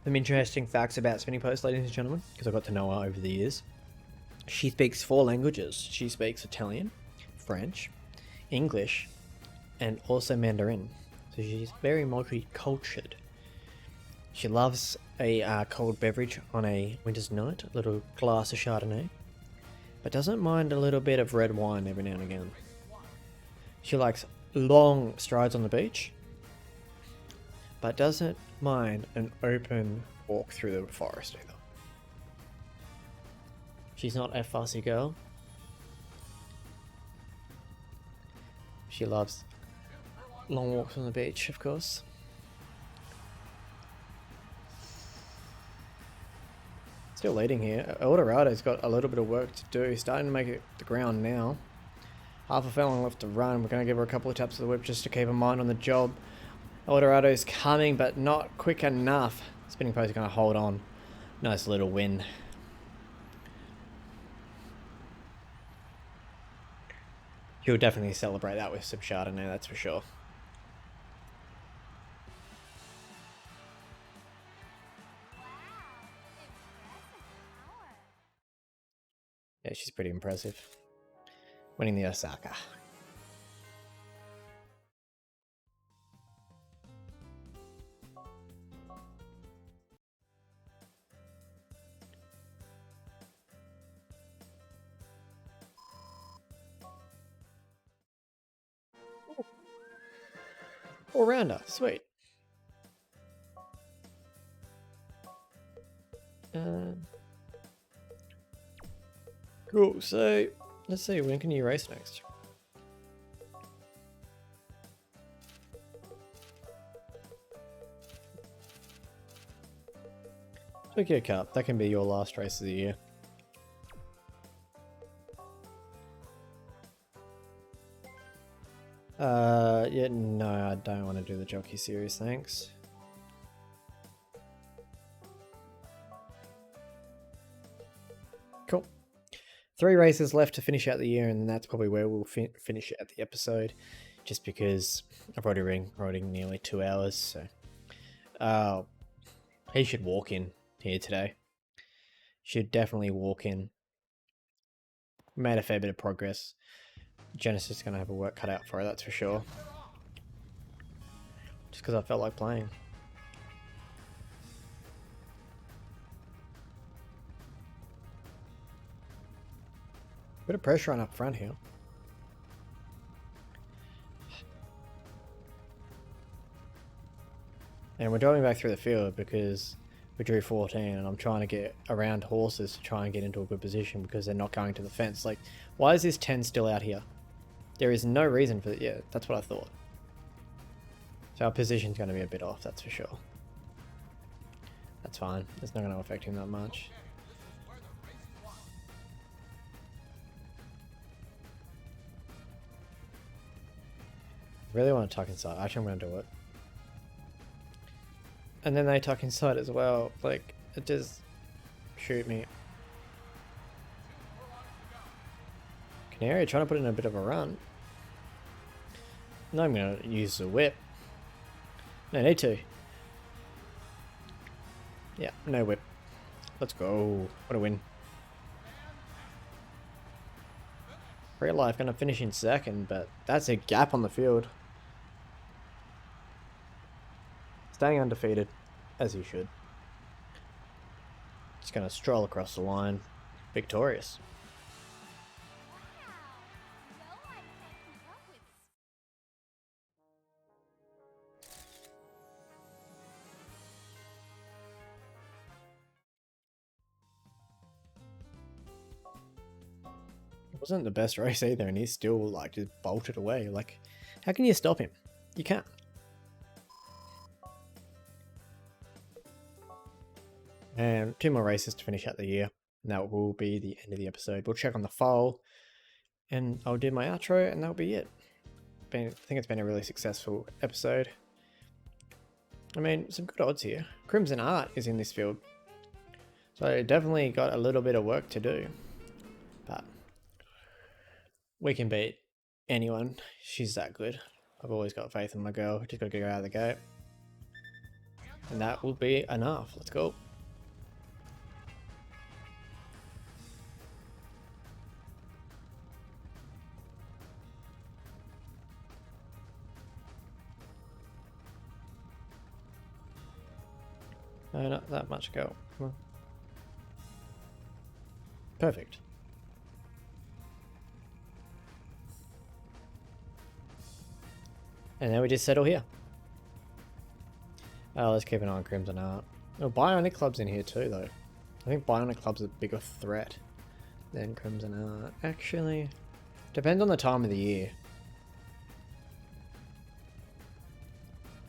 Some interesting facts about spinning post, ladies and gentlemen, because I got to know her over the years. She speaks 4 languages. She speaks Italian, French, English, and also Mandarin. So she's very multicultural. She loves a cold beverage on a winter's night, a little glass of Chardonnay, but doesn't mind a little bit of red wine every now and again. She likes long strides on the beach, but doesn't mind an open walk through the forest either. She's not a fussy girl. She loves long walks on the beach, of course. Still leading here. Eldorado's got a little bit of work to do. Starting to make it the ground now. Half a furlong left to run. We're going to give her a couple of taps of the whip just to keep her mind on the job. Eldorado's coming, but not quick enough. Spinning post is going to hold on. Nice little win. He'll definitely celebrate that with some Chardonnay, that's for sure. Yeah, she's pretty impressive. Winning the Osaka. All rounder, sweet. Cool. So let's see. When can you race next? Tokyo Cup. That can be your last race of the year. Yeah, no, I don't want to do the jockey series, thanks. Cool. 3 races left to finish out the year, and that's probably where we'll finish out the episode, just because I've already been nearly 2 hours, so he should walk in here today. Should definitely walk in. Made a fair bit of progress. GeNesis is going to have a work cut out for her, that's for sure. Just because I felt like playing. Bit of pressure on up front here. And we're driving back through the field because we drew 14 and I'm trying to get around horses to try and get into a good position because they're not going to the fence. Like, why is this 10 still out here? There is no reason for it. Yeah, that's what I thought. So our position's going to be a bit off, that's for sure. That's fine. It's not going to affect him that much. I really want to tuck inside. Actually, I'm going to do it. And then they tuck inside as well. Like, it just shoot me. Canary trying to put in a bit of a run. No, I'm going to use the whip. No need to. Yeah, no whip. Let's go. What a win. Real life going to finish in second, but that's a gap on the field. Staying undefeated, as he should. Just going to stroll across the line. Victorious. It wasn't the best race either, and he's still like just bolted away. Like, how can you stop him? You can't. And 2 more races to finish out the year, and that will be the end of the episode. We'll check on the file, and I'll do my outro, and that'll be it. I think it's been a really successful episode. I mean, some good odds here. Crimson Art is in this field, so definitely got a little bit of work to do, but we can beat anyone. She's that good. I've always got faith in my girl. Just got to get her out of the gate, and that will be enough. Let's go. No, not that much go. Come on. Perfect. And then we just settle here. Oh, let's keep an eye on Crimson Art. Oh, Bionic Club's in here too, though. I think Bionic Club's a bigger threat than Crimson Art. Actually, depends on the time of the year.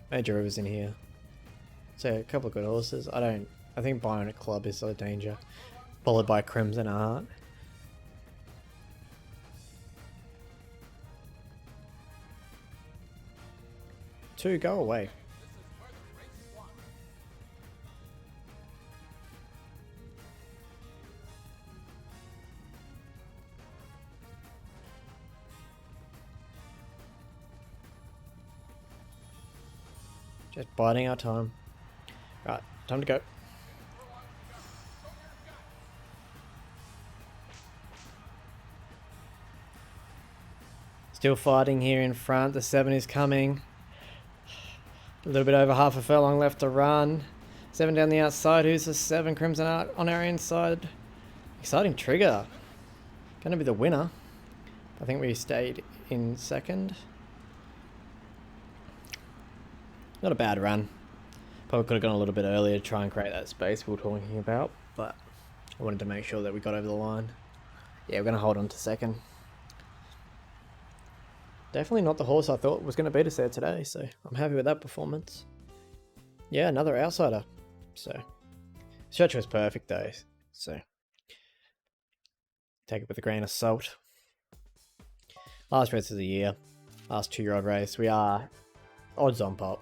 Major River's in here. So a couple of good horses. I think Bionic Club is a danger. Followed by Crimson Art. Two, go away. Just biding our time. Right, time to go. Still fighting here in front. The 7 is coming. A little bit over half a furlong left to run. 7 down the outside. Who's the 7? Crimson Art on our inside. Exciting Trigger. Gonna be the winner. I think we stayed in second. Not a bad run. Probably could have gone a little bit earlier to try and create that space we were talking about, but I wanted to make sure that we got over the line. Yeah, we're going to hold on to second. Definitely not the horse I thought was going to beat us there today, so I'm happy with that performance. Yeah, another outsider. So, stretch was perfect though, so take it with a grain of salt. Last race of the year, last 2-year-old race. We are odds on pop.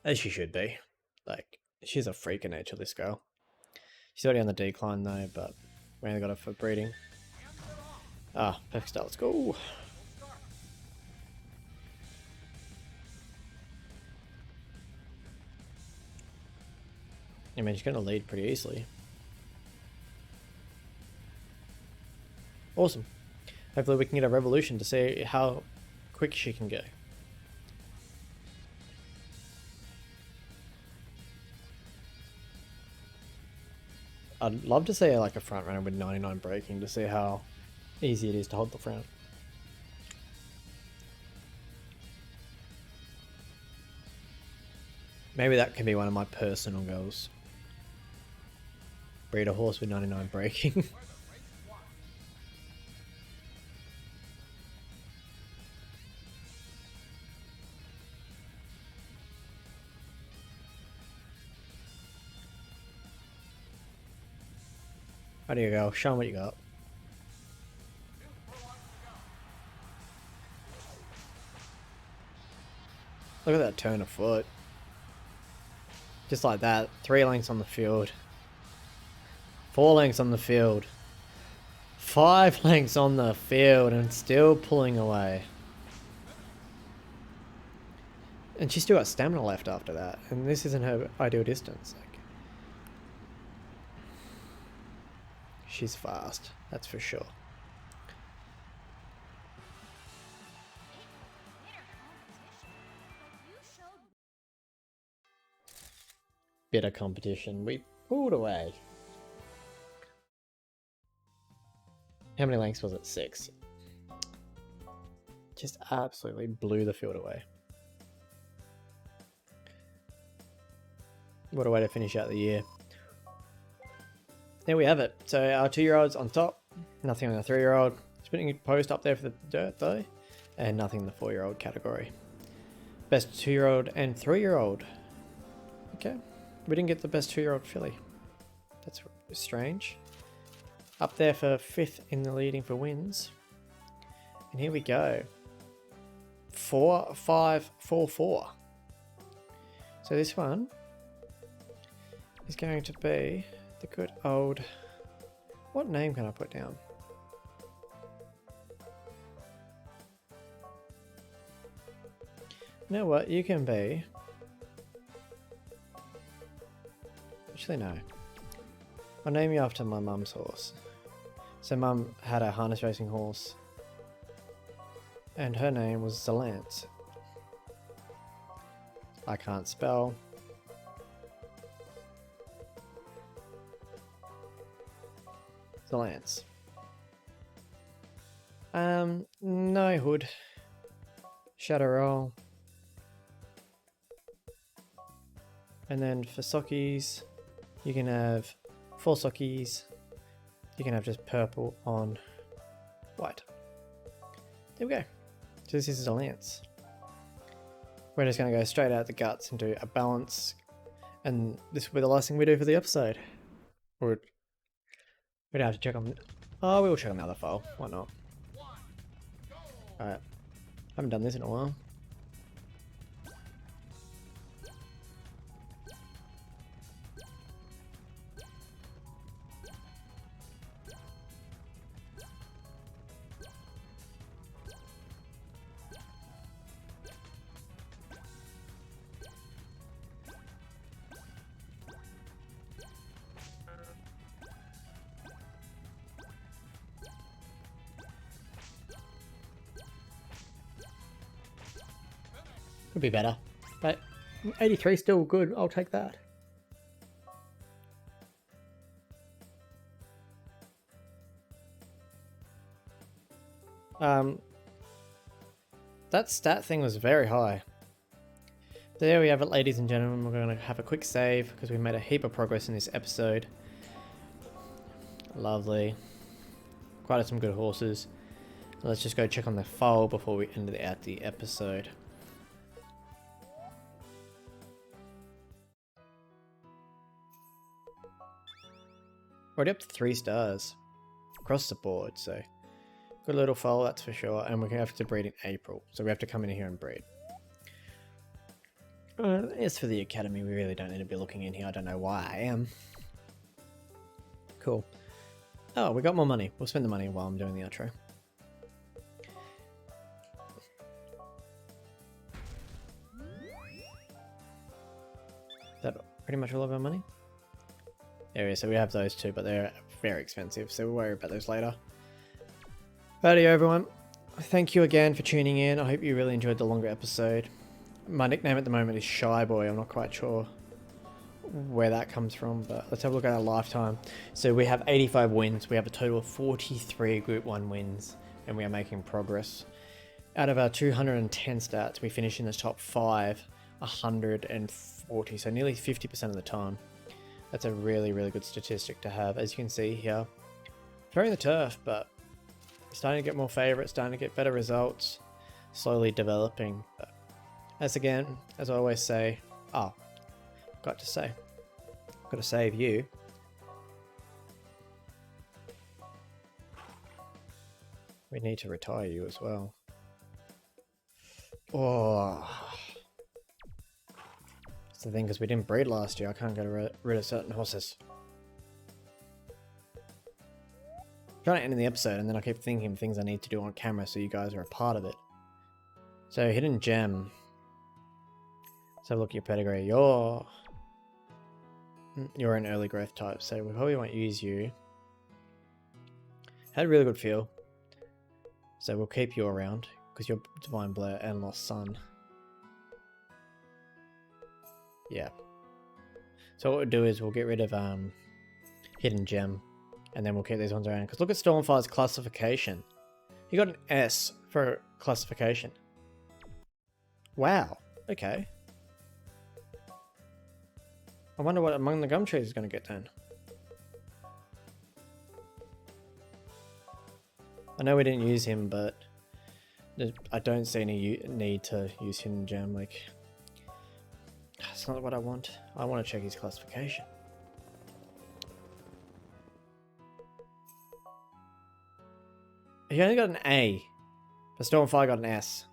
As she should be. Like, she's a freak of nature, this girl. She's already on the decline though, but we only got her for breeding. Ah, perfect start, let's go. I mean, she's going to lead pretty easily. Awesome. Hopefully we can get a revolution to see how quick she can go. I'd love to see like a front runner with 99 braking to see how easy it is to hold the front. Maybe that can be one of my personal goals. Breed a horse with 99 braking. There you go, show them what you got. Look at that turn of foot. Just like that, 3 lengths on the field. 4 lengths on the field. 5 lengths on the field and still pulling away. And she's still got stamina left after that, and this isn't her ideal distance. Like, she's fast, that's for sure. Bitter competition. We pulled away. How many lengths was it? 6. Just absolutely blew the field away. What a way to finish out the year. There we have it. So our 2-year-olds on top, nothing on the 3-year-old. Spinning post up there for the dirt though, and nothing in the 4-year-old category. Best 2-year-old and 3-year-old. Okay, we didn't get the best 2-year-old filly. That's strange. Up there for 5th in the leading for wins. And here we go. 4, 5, 4, 4. So this one is going to be the good old... What name can I put down? You know what? You can be... Actually, no. I'll name you after my mum's horse. So mum had a harness racing horse, and her name was Zalance. I can't spell. Zalance. No hood. Shadow roll. And then for sockies, you can have 4 sockies. You can have just purple on white. There we go. So this is a lance. We're just going to go straight out the guts and do a balance. And this will be the last thing we do for the episode. Or we don't have to check on... Oh, we will check on the other file. Why not? Alright. Haven't done this in a while. Could be better. But 83 still good. I'll take that. That stat thing was very high. There we have it, ladies and gentlemen. We're going to have a quick save because we made a heap of progress in this episode. Lovely. Quite some good horses. Let's just go check on the foal before we end out the episode. Already up to 3 stars across the board, so good little foal, that's for sure. And we're going to have to breed in April, so we have to come in here and breed. As for the academy, we really don't need to be looking in here. I don't know why I am. Cool. Oh, we got more money. We'll spend the money while I'm doing the outro. Is that pretty much all of our money? There is, so we have those two, but they're very expensive, so we'll worry about those later. Righty everyone, thank you again for tuning in. I hope you really enjoyed the longer episode. My nickname at the moment is Shy Boy. I'm not quite sure where that comes from, but let's have a look at our lifetime. So we have 85 wins. We have a total of 43 Group 1 wins, and we are making progress. Out of our 210 stats, we finish in the top 5, 140, so nearly 50% of the time. That's a really, really good statistic to have. As you can see here, throwing the turf, but starting to get more favourites, starting to get better results, slowly developing. But as I always say, got to save you. We need to retire you as well. Oh, that's the thing, because we didn't breed last year. I can't get rid of certain horses. I'm trying to end the episode, and then I keep thinking of things I need to do on camera, so you guys are a part of it. So hidden gem. Let's have a look at your pedigree. You're an early growth type, so we probably won't use you. Had a really good feel, so we'll keep you around because you're Divine Blair and Lost Sun. Yeah. So what we'll do is we'll get rid of hidden gem, and then we'll keep these ones around. Because look at Stormfire's classification. He got an S for classification. Wow. Okay. I wonder what Among the Gum Trees is going to get then. I know we didn't use him, but I don't see any need to use hidden gem. Like, that's not what I want. I want to check his classification. He only got an A, but Stormfire got an S.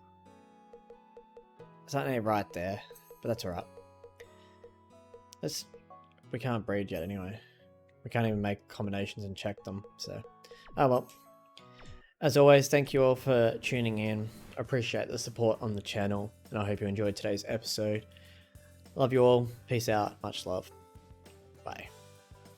There's not an A right there, but that's alright. We can't breed yet anyway. We can't even make combinations and check them, so. Oh well. As always, thank you all for tuning in. I appreciate the support on the channel, and I hope you enjoyed today's episode. Love you all. Peace out. Much love. Bye.